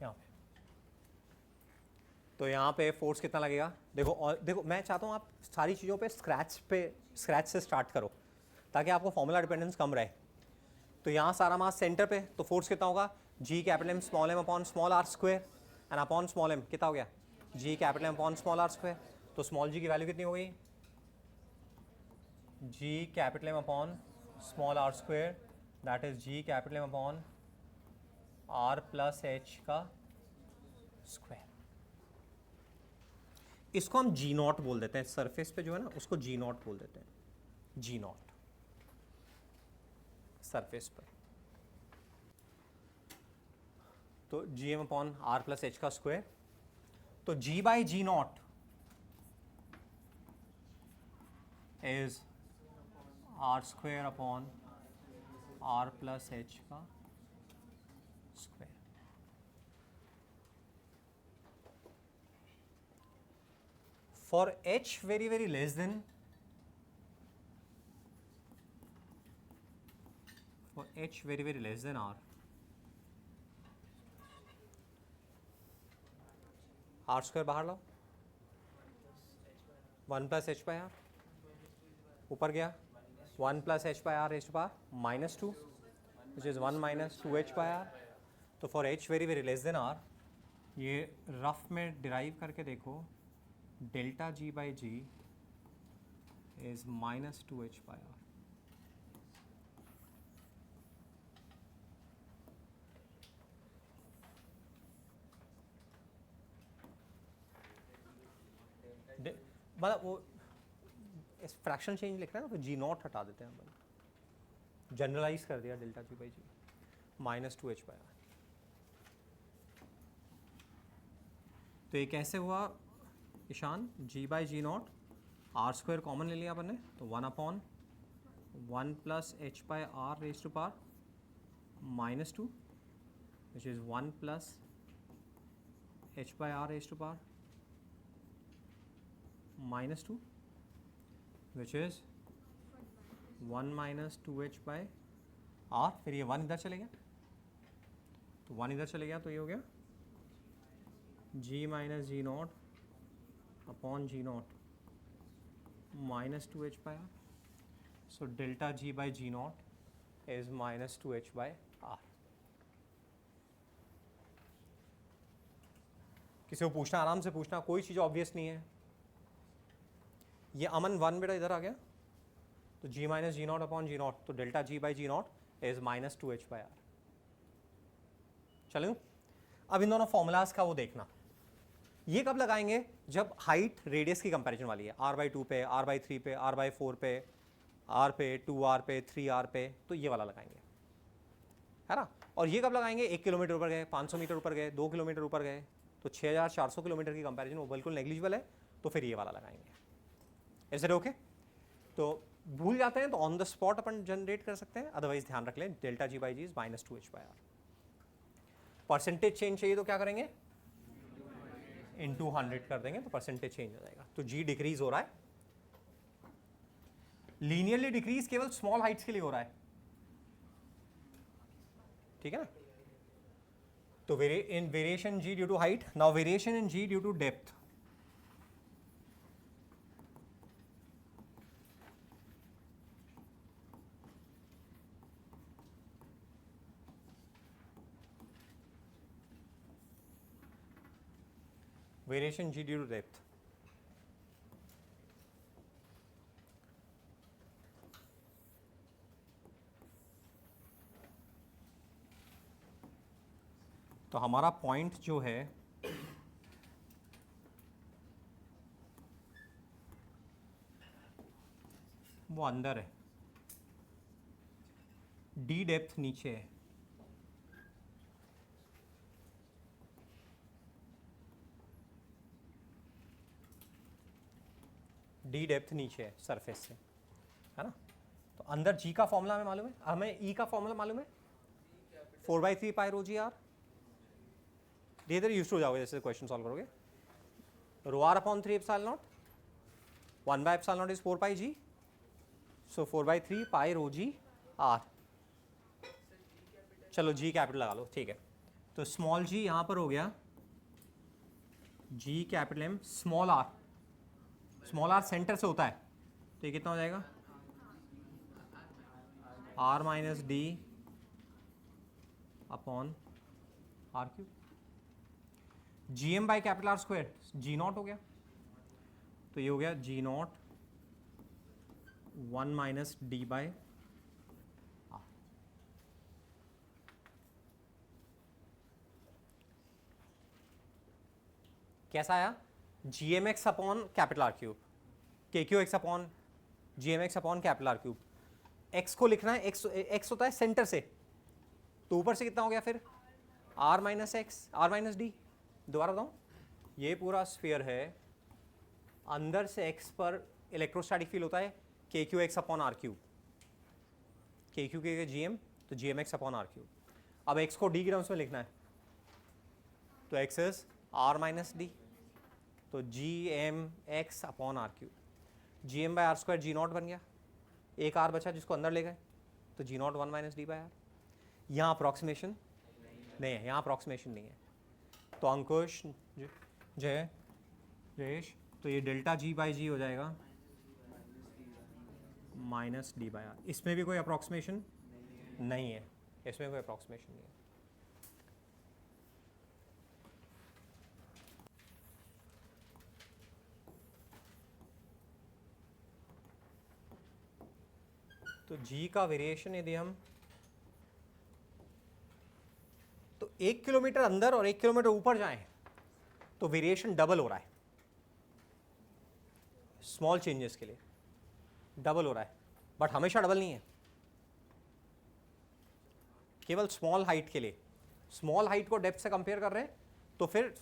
यहाँ पे तो यहाँ पे फोर्स कितना लगेगा देखो, और देखो मैं चाहता हूँ आप सारी चीज़ों पे स्क्रैच से स्टार्ट करो ताकि आपको फॉर्मूला डिपेंडेंस कम रहे। तो यहाँ सारा मास सेंटर पे, तो फोर्स कितना होगा, G capital M small M upon small R square, and upon small M कितना हो गया, G capital M upon small R square. तो स्मॉल जी की वैल्यू कितनी हो गई, G capital M upon small R square, that is G capital M upon R plus H का square. इसको हम जी नॉट बोल देते हैं, सरफेस पे जो है ना उसको जी नॉट बोल देते हैं, जी नॉट सरफेस पर। तो G M upon R plus H का स्क्वायर, तो G by G naught is R square upon R plus H का square. For h very very less than, for h very very less than r, r square बाहर लाओ, 1 plus H by are, ऊपर गया 1 plus H by R H बार minus 2 which is 1 minus 2h by R. तो for h very very less than r, ये rough में derive करके देखो, delta G by G is minus 2h by R. मतलब वो इस फ्रैक्शन चेंज लिख रहे हैं ना, तो जी नॉट हटा देते हैं हम, जनरलाइज कर दिया delta G by G minus 2h by R. तो ये कैसे हुआ Ishan, G by G naught, R square common ले लिया अपन ने, तो 1 upon 1 plus H by R raise to power minus 2 which is 1 plus H by R raise to power minus 2 which is 1 minus 2h by R. फिर ये 1 इधर चले गया, तो 1 इधर चले गया, तो ये हो गया G minus G naught upon G naught minus 2h by R. So delta G by G naught is minus 2h by R. किसी को पूछना आराम से पूछना, कोई चीज़ ऑब्वियस नहीं है। ये अमन 1 बेटा इधर आ गया, तो G minus G naught upon G naught, तो delta G by G naught is minus 2h by R. चलो अब इन दोनों फॉर्मूलाज का वो देखना, ये कब लगाएंगे, जब हाइट रेडियस की कंपैरिजन वाली है, r बाई 2 पे, r बाई 3 पे, r बाई 4 पे, r पे, 2r पे, 3r पे, तो ये वाला लगाएंगे, है ना। और ये कब लगाएंगे? 1 किलोमीटर ऊपर गए, 500 मीटर ऊपर गए, 2 किलोमीटर ऊपर गए, तो 6400 किलोमीटर की कंपैरिजन वो बिल्कुल नेग्लिजिबल है, तो फिर ये वाला लगाएंगे। Is it okay? तो भूल जाते हैं तो ऑन द स्पॉट अपन जनरेट कर सकते हैं, अदरवाइज ध्यान रख लें delta G by G is -2h/r। Percentage change चाहिए तो क्या करेंगे? इनटू 100 कर देंगे तो परसेंटेज चेंज हो जाएगा। तो जी डिक्रीज हो रहा है, लीनियरली डिक्रीज केवल स्मॉल हाइट्स के लिए हो रहा है, ठीक है ना? तो इन variation G due to height, now variation in G due to depth. Variation G due to depth, तो हमारा पॉइंट जो है वो अंदर है, डी डेप्थ नीचे है, डी डेप्थ नीचे है सरफेस से, है ना? तो अंदर जी का फॉर्मूला हमें मालूम है, हमें ई का फॉर्मूला मालूम है 4/3 पाई रो जी आर। धीरे धीरे यूज हो जाओगे जैसे क्वेश्चन सॉल्व करोगे। Rho are upon 3 epsilon naught, 1/एप्सिलॉन naught is 4 pi G, so 4/3 pi rho G R. चलो जी कैपिटल लगा लो, ठीक है। तो स्मॉल जी यहाँ पर हो गया, G capital M small R center से होता है, तो ये कितना हो जाएगा? R minus D upon R cube. G M by capital R square G naught हो गया, तो ये हो गया G naught 1 minus D by R. कैसा आया? G M X upon capital R cube, K Q X upon G M X upon capital R cube. X को लिखना है, एक्स होता है सेंटर से, तो ऊपर से कितना हो गया फिर? R minus X, R minus D. दोबारा बताऊँ, ये पूरा स्फीयर है, अंदर से एक्स पर इलेक्ट्रोस्टैटिक फील्ड होता है K Q X upon R cube, K Q के जी एम, तो G M X upon R cube. अब एक्स को डी ग्राम्स में लिखना है, तो X is R minus D, तो G M X upon R cube. G M by R square G naught बन गया, एक आर बचा जिसको अंदर ले गए, तो G naught 1 minus D by R. यहाँ अप्रॉक्सीमेशन नहीं है, यहाँ अप्रॉक्सीमेशन नहीं है, तो अंकुश जय जयेश, तो ये डेल्टा जी बाई जी हो जाएगा माइनस डी बाई आर। इसमें भी कोई अप्रॉक्सीमेशन नहीं है, इसमें कोई अप्रॉक्सीमेशन नहीं है। तो जी का वेरिएशन यदि हम, तो 1 किलोमीटर अंदर और 1 किलोमीटर ऊपर जाएं तो वेरिएशन डबल हो रहा है, स्मॉल चेंजेस के लिए डबल हो रहा है, बट हमेशा डबल नहीं है, केवल स्मॉल हाइट के लिए। स्मॉल हाइट को डेप्थ से कंपेयर कर रहे हैं तो फिर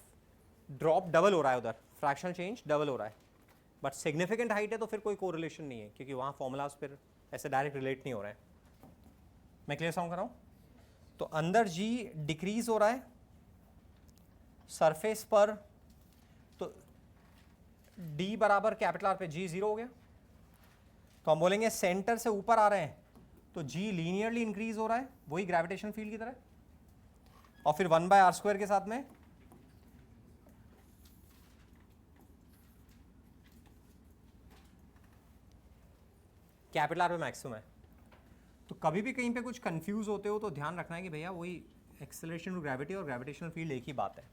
ड्रॉप डबल हो रहा है, उधर फ्रैक्शनल चेंज डबल हो रहा है, बट सिग्निफिकेंट हाइट है तो फिर कोई कोरिलेशन नहीं है, क्योंकि वहाँ फॉर्मूलाज फिर ऐसे डायरेक्ट रिलेट नहीं हो रहे हैं। मैं क्लियर साउंड कर रहा हूँ? तो अंदर जी डिक्रीज हो रहा है, सरफेस पर तो डी बराबर कैपिटल आर पे जी 0 हो गया, तो हम बोलेंगे सेंटर से ऊपर आ रहे हैं तो जी लीनियरली इंक्रीज हो रहा है, वही ग्रेविटेशन फील्ड की तरह, और फिर 1 बाय आर स्क्वायर के साथ में कैपिटल आर पे मैक्सिमम है। तो कभी भी कहीं पे कुछ कंफ्यूज होते हो तो ध्यान रखना है कि भैया वही एक्सेलरेशन टू ग्रेविटी और ग्रेविटेशनल फील्ड एक ही बात है।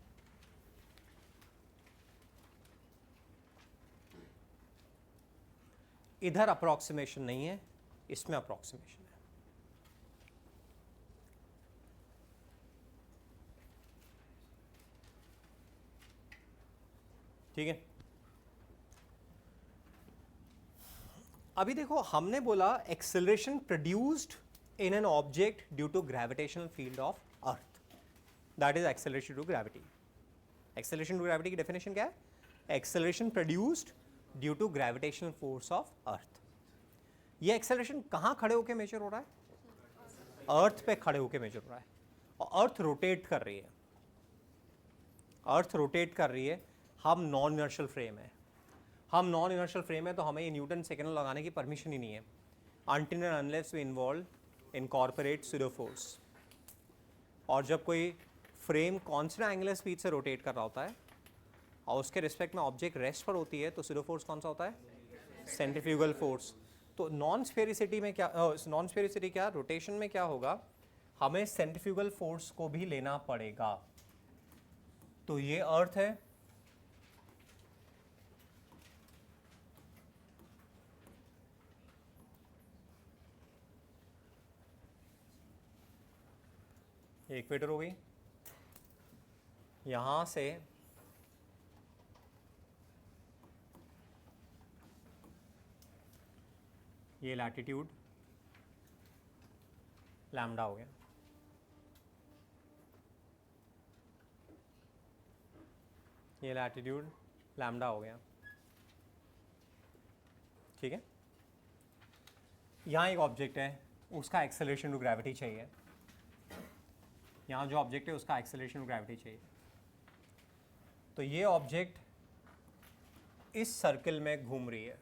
इधर अप्रॉक्सीमेशन नहीं है, इसमें अप्रॉक्सीमेशन है। ठीक है, अभी देखो हमने बोला acceleration produced in an object due to gravitational field of earth, that is acceleration to gravity. Acceleration to gravity की definition क्या है? Acceleration produced due to gravitational force of earth. ये acceleration कहाँ खड़े होके measure हो रहा है? अर्थ पे खड़े होके मेजर हो रहा है और अर्थ रोटेट कर रही है, अर्थ रोटेट कर रही है। हम नॉन इनर्शियल फ्रेम है, हम नॉन इनर्शियल फ्रेम है, तो हमें ये न्यूटन सेकेंड लगाने की परमिशन ही नहीं है until and unless we incorporate pseudo force. और जब कोई फ्रेम कांस्टेंट एंगुलर स्पीड से रोटेट कर रहा होता है और उसके रिस्पेक्ट में ऑब्जेक्ट रेस्ट पर होती है, तो pseudo force कौन सा होता है? Centrifugal force. तो नॉन स्फेरिसिटी में क्या, नॉन स्फेरिसिटी क्या, रोटेशन में क्या होगा, हमें सेंट्रीफ्यूगल फोर्स को भी लेना पड़ेगा. तो ये अर्थ है, ये इक्वेटर हो गई, यहां से ये लैटिट्यूड लैम्डा हो गया, ये लैटिट्यूड लैम्डा हो गया. ठीक है, यहाँ एक ऑब्जेक्ट है, उसका एक्सेलरेशन टू ग्रेविटी चाहिए. यहाँ जो ऑब्जेक्ट है उसका एक्सेलरेशन टू ग्रेविटी चाहिए. तो ये ऑब्जेक्ट इस सर्कल में घूम रही है,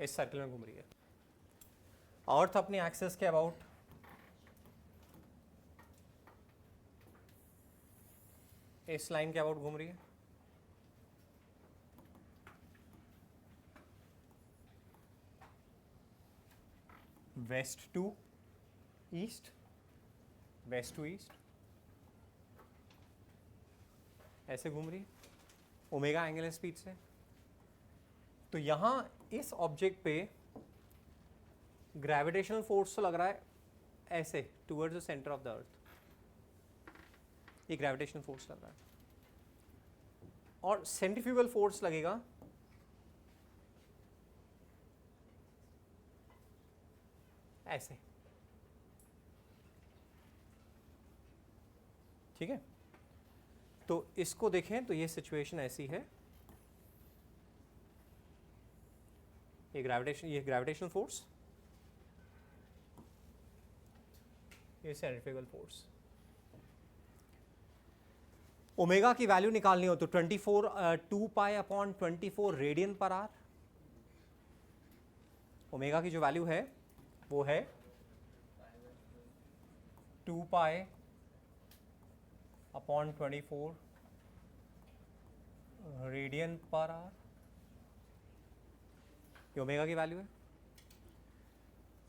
इस सर्कल में घूम रही है. अर्थ अपनी एक्सिस के अबाउट इस लाइन के अबाउट घूम रही है. West to east, west to east ऐसे घूम रही है ओमेगा एंगुलर स्पीड से. तो यहाँ इस ऑब्जेक्ट पे ग्रेविटेशनल फोर्स तो लग रहा है ऐसे towards the centre of the earth, ये ग्रेविटेशनल फोर्स लग रहा है, और सेंट्रीफ्यूगल फोर्स लगेगा ऐसे. ठीक है, तो इसको देखें तो ये सिचुएशन ऐसी है, ये ग्रेविटेशनल फोर्स, ये सेंट्रीफ्यूगल फोर्स. ओमेगा की वैल्यू निकालनी हो तो 2 pi upon 24 radian per hour. Omega की जो वैल्यू है वो है 2 pi upon 24 radian per hour. ये ओमेगा की वैल्यू है.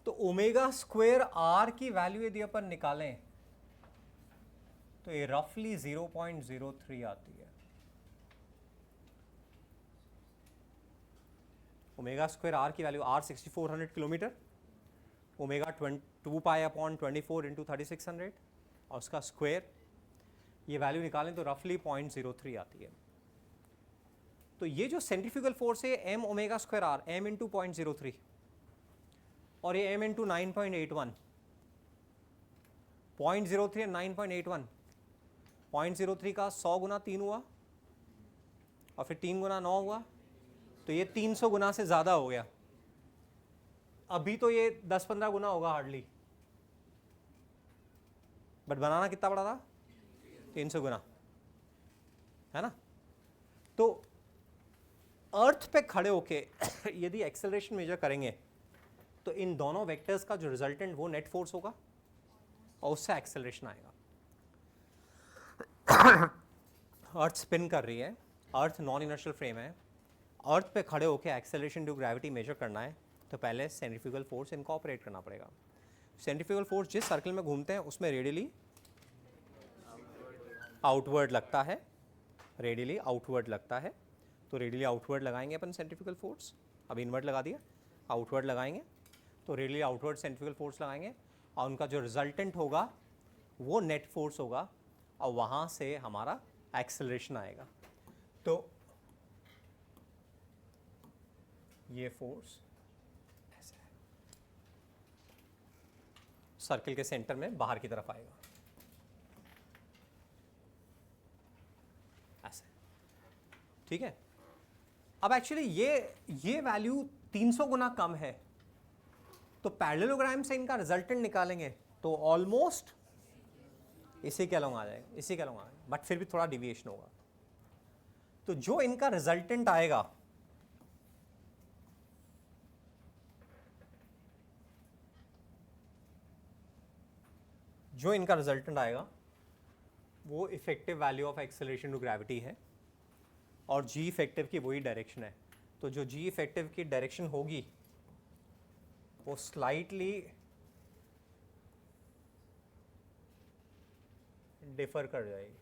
तो ओमेगा स्क्वायर आर की वैल्यू यदि अपन निकालें तो ये रफली 0.03 आती है. ओमेगा स्क्वायर आर की value, R 6400 kilometre, omega 2 pi upon 24 into 3600 और उसका स्क्वायर, ये वैल्यू निकालें तो रफली 0.03 आती है. तो ये जो सेंट्रीफ्यूगल फोर्स है M omega square R, M into 0.03 और ये एम इंटू 9.81, 0.03 9.81, 0.03 का 100 गुना 3 हुआ और फिर 3 गुना 9 हुआ, तो ये 300 गुना से ज़्यादा हो गया. अभी तो ये 10-15 गुना होगा हार्डली, बट बनाना कितना पड़ा था? 300 गुना, है ना. तो अर्थ पे खड़े होके यदि एक्सेलरेशन मेजर करेंगे तो इन दोनों वेक्टर्स का जो रिजल्टेंट वो नेट फोर्स होगा और उससे एक्सेलरेशन आएगा. अर्थ स्पिन कर रही है, अर्थ नॉन इनर्शियल फ्रेम है, अर्थ पे खड़े होके एक्सेलरेशन टू ग्रेविटी मेजर करना है तो पहले सेंट्रीफ्यूगल फोर्स इनकॉर्पोरेट करना पड़ेगा. सेंट्रीफ्यूगल फोर्स जिस सर्कल में घूमते हैं उसमें रेडियली आउटवर्ड लगता है, रेडियली आउटवर्ड लगता है. तो रेडियली आउटवर्ड लगाएंगे अपन सेंट्रीफ्यूगल फोर्स, अब इनवर्ड लगा दिया, आउटवर्ड लगाएंगे तो रेडियली आउटवर्ड सेंट्रीफ्यूगल फोर्स लगाएंगे और उनका जो रिजल्टेंट होगा वो नेट फोर्स होगा और वहाँ से हमारा एक्सेलरेशन आएगा. तो ये फोर्स ऐसे है, सर्कल के सेंटर में बाहर की तरफ आएगा ऐसे, ठीक है। अब एक्चुअली ये वैल्यू 300 गुना कम है, तो पैरेललोग्राम से इनका रिजल्टेंट निकालेंगे तो ऑलमोस्ट इसी के अलॉन्ग आ जाएगा, इसी के अलॉन्ग आ जाएगा, बट फिर भी थोड़ा डिविएशन होगा। तो जो इनका रिजल्टेंट आएगा वो effective value of acceleration to gravity है और जी इफेक्टिव की वही डायरेक्शन है। तो जो जी इफेक्टिव की डायरेक्शन होगी वो स्लाइटली डिफर कर जाएगी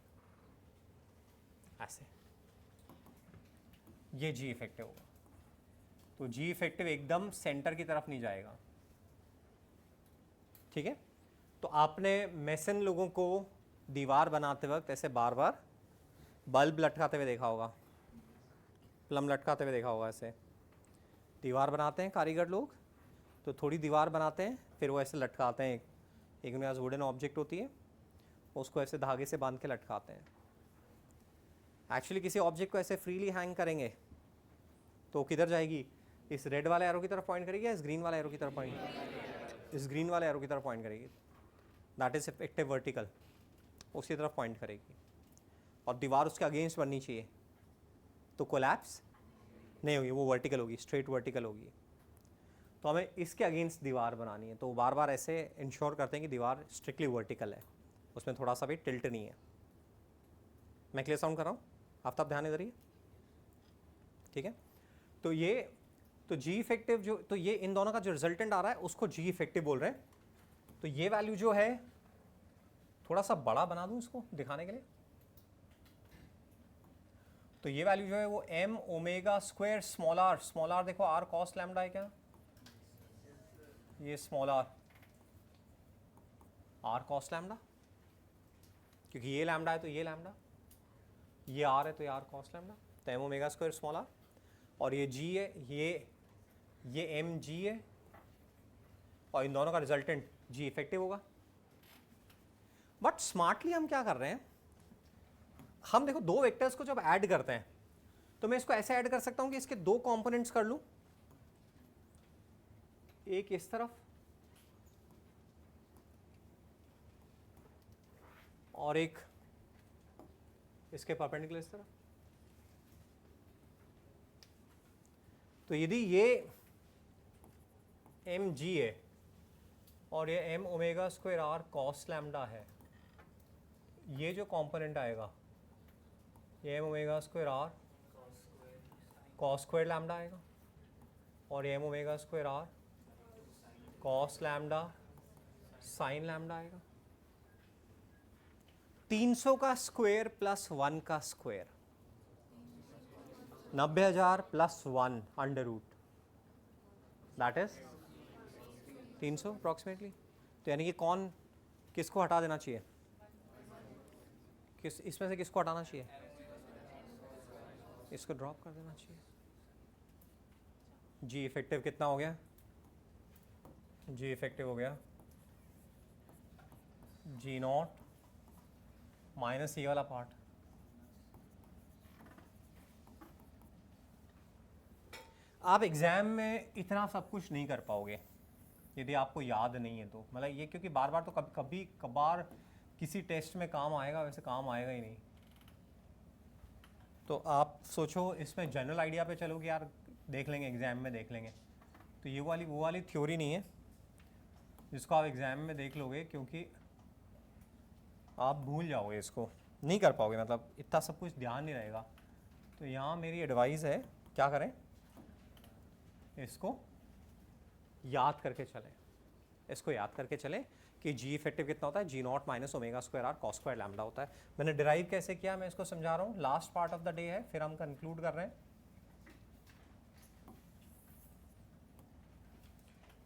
ऐसे, ये जी इफेक्टिव होगा। तो जी इफेक्टिव एकदम सेंटर की तरफ नहीं जाएगा, ठीक है। तो आपने मेसन लोगों को दीवार बनाते वक्त ऐसे बार बार बल्ब लटकाते हुए देखा होगा, प्लम लटकाते हुए देखा होगा। ऐसे दीवार बनाते हैं कारीगर लोग, तो थोड़ी दीवार बनाते हैं, फिर वो ऐसे लटकाते हैं, एक उनके पास वुडन ऑब्जेक्ट होती है, उसको ऐसे धागे से बांध के लटकाते हैं। एक्चुअली किसी ऑब्जेक्ट को ऐसे फ्रीली हैंग करेंगे तो किधर जाएगी, इस रेड वाले एरो की तरफ पॉइंट करेगी या इस ग्रीन वाले एरो की तरफ पॉइंट, इस ग्रीन वाले एरो की तरफ पॉइंट करेगी, दैट इज इफेक्टिव वर्टिकल, उसकी तरफ पॉइंट करेगी। और दीवार उसके अगेंस्ट बननी चाहिए, तो कोलैप्स नहीं होगी, वो वर्टिकल होगी, स्ट्रेट वर्टिकल होगी। तो हमें इसके अगेंस्ट दीवार बनानी है, तो बार बार ऐसे इंश्योर करते हैं कि दीवार स्ट्रिक्टली वर्टिकल है, उसमें थोड़ा सा भी टिल्ट नहीं है। मैं क्लियर साउंड कर रहा हूँ, आफ्ताब ध्यान इधर ही, ठीक है। तो ये तो जी इफेक्टिव जो, तो ये इन दोनों का जो रिजल्टेंट आ रहा है उसको जी इफेक्टिव बोल रहे हैं। तो ये वैल्यू जो है, थोड़ा सा बड़ा बना दूं इसको दिखाने के लिए, तो ये वैल्यू जो है वो M omega square small R देखो आर कॉस लैम्डा है क्या, ये स्मॉल आर कॉस लैम्डा, क्योंकि ये लैम्डा है तो ये लैम्डा, ये आर है तो ये आर कॉस लैम्डा, तो M omega square small R, और ये जी है, ये एम जी है, और इन दोनों का रिजल्टेंट जी इफेक्टिव होगा। बट स्मार्टली हम क्या कर रहे हैं, हम देखो दो वेक्टर्स को जब ऐड करते हैं तो मैं इसको ऐसे ऐड कर सकता हूं कि इसके दो कंपोनेंट्स कर लूं, एक इस तरफ और एक इसके परपेंडिकुलर इस तरफ। तो यदि ये एम जी है और ये M omega square R cos lambda है, ये जो कंपोनेंट आएगा ये M omega square R cos square lambda आएगा, और M omega square R cos lambda sine lambda आएगा। 300 का स्क्वायर प्लस 1 का square, 90,000 plus 1 under root, that is 300 approximately. तो यानी कि कौन किसको हटा देना चाहिए, किस इसमें से किसको हटाना चाहिए, इसको ड्रॉप कर देना चाहिए। जी इफेक्टिव कितना हो गया, जी इफेक्टिव हो गया जी नॉट माइनस ये वाला पार्ट। आप एग्जाम में इतना सब कुछ नहीं कर पाओगे यदि आपको याद नहीं है तो, मतलब ये क्योंकि बार बार तो कभी कभार किसी टेस्ट में काम आएगा, वैसे काम आएगा ही नहीं। तो आप सोचो इसमें जनरल आइडिया पे चलो कि यार देख लेंगे एग्जाम में देख लेंगे, तो ये वाली वो वाली थ्योरी नहीं है जिसको आप एग्जाम में देख लोगे, क्योंकि आप भूल जाओगे, इसको नहीं कर पाओगे, मतलब इतना सब कुछ ध्यान नहीं रहेगा। तो यहाँ मेरी एडवाइस है क्या करें, इसको याद करके चलें, इसको याद करके चलें कि जी इफेक्टिव कितना होता है, G naught minus omega square R cos square lambda होता है। मैंने डिराइव कैसे किया मैं इसको समझा रहा हूँ, last part of the day है, फिर हम कंक्लूड कर रहे हैं।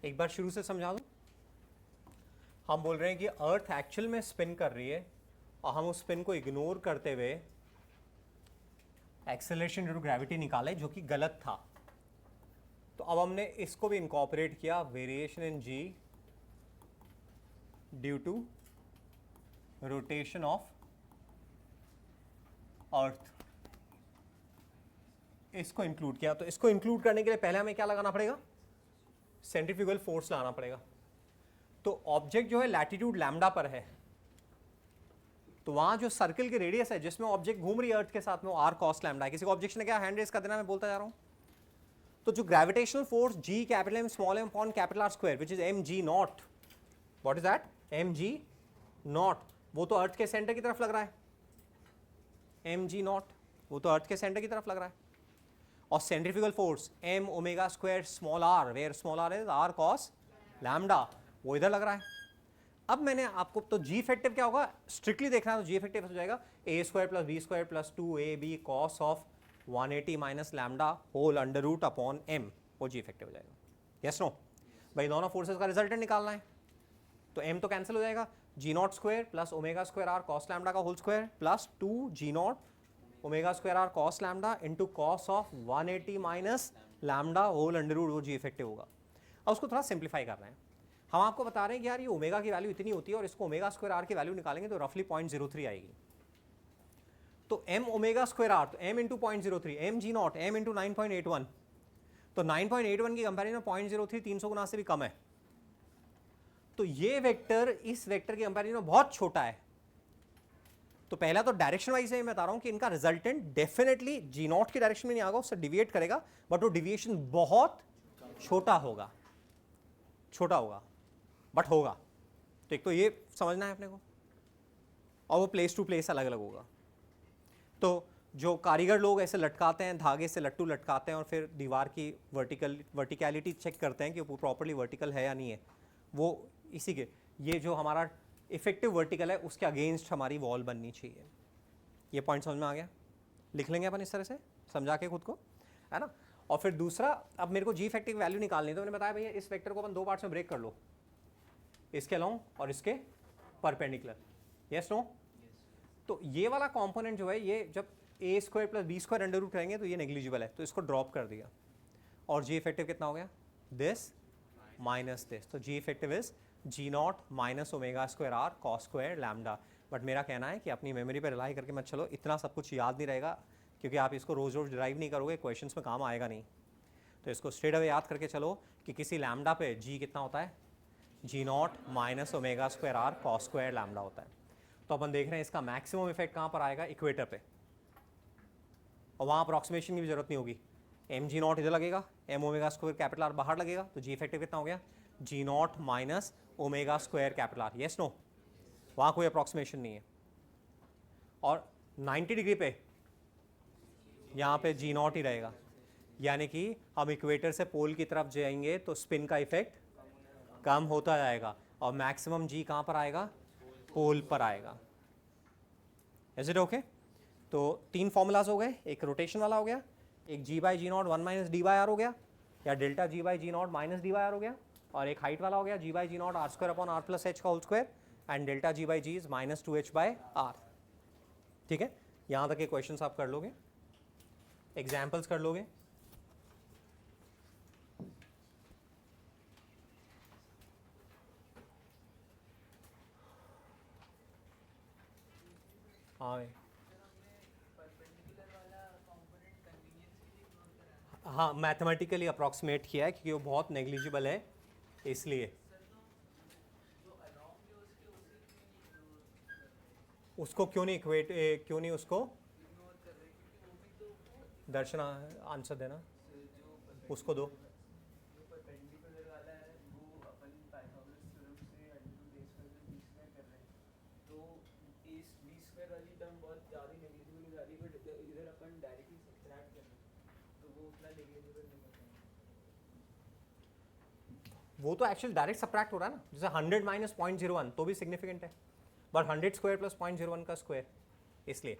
एक बार शुरू से समझा दूँ। हम बोल रहे हैं कि अर्थ एक्चुअल में स्पिन कर रही है और हम उस स्पिन को इग्नोर करते हुए एक्सेलरेशन ड्यू टू ग्रेविटी निकाले, जो कि गलत था। तो तो अब हमने इसको भी इनकॉर्पोरेट किया, variation in G due to rotation of earth, इसको इंक्लूड किया। तो इसको इंक्लूड करने के लिए पहले हमें क्या लगाना पड़ेगा, सेंट्रीफ्यूगल फोर्स लगाना पड़ेगा। तो ऑब्जेक्ट जो है लैटिट्यूड लैम्डा पर है, तो वहां जो सर्कल की रेडियस है जिसमें ऑब्जेक्ट घूम रही है अर्थ के साथ में, वो आर कॉस लैम्डा है। किसी को ऑब्जेक्शन ने क्या हैंड रेस कर देना, मैं बोलता जा रहा हूं। तो जो gravitational force G capital M small M upon capital R square which is M G naught, what is that, M G naught, वो तो अर्थ के सेंटर की तरफ लग रहा है, एम जी नॉट वो तो अर्थ के सेंटर की तरफ लग रहा है। और centrifugal force M omega square small R, where small R is R cos lambda, वो इधर लग रहा है। अब मैंने आपको, तो जी इफेक्टिव क्या होगा, स्ट्रिक्टली देखना है तो जी इफेक्टिव हो जाएगा A square plus B square plus 2ab cos of 180 minus lambda whole under root upon M, वो जी इफेक्टिव हो जाएगा। यस नो, भाई दोनों फोर्सेस का रिजल्टेंट निकालना है, तो एम तो कैंसिल हो जाएगा, G naught square plus omega square R cos lambda का whole square plus 2 G naught omega square R cos lambda into cos of 180 minus lambda whole under root, वो G effective होगा। अब उसको थोड़ा simplify कर रहे हैं, हम आपको बता रहे हैं कि यार ये ओमेगा की वैल्यू इतनी होती है और इसको ओमेगा स्क्वायर आर की वैल्यू निकालेंगे तो रफली 0.03 आएगी। तो एम ओमेगा स्क्वायर आर, तो M into 0.03, M G naught M into 9.81, तो 9.81 की कंपेरिजन में 0.03 300 गुना से भी कम है। तो ये वेक्टर इस वेक्टर के कंपेरिजन में बहुत छोटा है। तो पहला तो डायरेक्शन वाइज मैं बता रहा हूं कि इनका रिजल्टेंट डेफिनेटली जी नॉट की डायरेक्शन में नहीं आएगा, उससे डिविएट करेगा, बट वो डिविएशन बहुत छोटा होगा, छोटा होगा बट होगा। तो एक तो ये समझना है अपने को, और वो प्लेस टू प्लेस अलग अलग होगा। तो जो कारीगर लोग ऐसे लटकाते हैं, धागे से लट्टू लटकाते हैं और फिर दीवार की वर्टिकलिटी चेक करते हैं कि वो प्रॉपर्ली वर्टिकल है या नहीं है, वो इसी के, ये जो हमारा इफेक्टिव वर्टिकल है उसके अगेंस्ट हमारी वॉल बननी चाहिए। ये पॉइंट समझ में आ गया, लिख लेंगे अपन इस तरह से समझा के खुद को, है ना। और फिर दूसरा, अब मेरे को जी इफेक्टिव वैल्यू निकालनी है, तो मैंने बताया भैया इस वेक्टर को अपन दो पार्ट्स में ब्रेक कर लो, इसके लॉन्ग और इसके परपेंडिकुलर। यस नो, तो ये वाला कंपोनेंट जो है, ये जब A square plus B square under root करेंगे तो ये नेग्लिजिबल है, तो इसको ड्रॉप कर दिया। और जी इफेक्टिव कितना हो गया, दिस माइनस दिस, तो G effective is G naught minus omega square R cos square lambda. But मेरा कहना है कि अपनी मेमोरी पर रिलाई करके मत चलो, इतना सब कुछ याद नहीं रहेगा, क्योंकि आप इसको रोज रोज ड्राइव नहीं करोगे, क्वेश्चंस में काम आएगा नहीं। तो इसको स्ट्रेट अवे याद करके चलो कि किसी लैम्डा पे जी कितना होता है, G naught minus omega square R cos square lambda होता है। तो अपन देख रहे हैं इसका मैक्सिमम इफेक्ट कहाँ पर आएगा, इक्वेटर पे, और वहाँ अप्रॉक्सीमेशन की भी जरूरत नहीं होगी। एम जी नॉट इधर लगेगा, M omega square capital R बाहर लगेगा, तो जी इफेक्टिव कितना हो गया, G naught minus omega square capital R. Yes no, वहाँ कोई अप्रॉक्सीमेशन नहीं है। और 90 डिग्री पे यहाँ पे जी नॉट ही रहेगा, यानी कि हम इक्वेटर से पोल की तरफ जाएंगे तो स्पिन का इफेक्ट कम होता जाएगा और मैक्सिमम जी कहाँ पर आएगा, पोल पर आएगा। Is it okay? तो तीन फॉर्मूलाज हो गए, एक रोटेशन वाला हो गया, एक G by G naught 1 minus D by R हो गया, या delta G by G naught minus D by R हो गया, और एक हाइट वाला हो गया G by G naught R square upon R plus H का whole square, and delta G by G is minus 2h by R. ठीक है, यहाँ तक के क्वेश्चन आप कर लोगे, एग्जाम्पल्स कर लोगे। हाँ हाँ, मैथमेटिकली अप्रॉक्सीमेट किया है क्योंकि वो बहुत नेग्लिजिबल है, इसलिए उसको क्यों नहीं इक्वेट, क्यों नहीं उसको दर्शन आंसर देना, उसको दो। जो परपेंडिकुलर वाला है वो अपन पाइथागोरस थ्योरम से अंडर रूट a स्क्वायर कर रहे हैं, तो इस b स्क्वायर वाली टर्म बहुत ज़्यादा नेग्लिजिबल हो जा रही है, बट इधर अपन डायरेक्टली सब्ट्रैक्ट कर रहे हैं तो वो उतना नेग्लिजिबल नहीं होता है। वो तो एक्चुअली डायरेक्ट सब्ट्रैक्ट हो रहा है ना, जैसे 100 माइनस 0.01 तो भी सिग्निफिकेंट है, बट 100 स्क्वायर प्लस 0.01 का स्क्वायर, इसलिए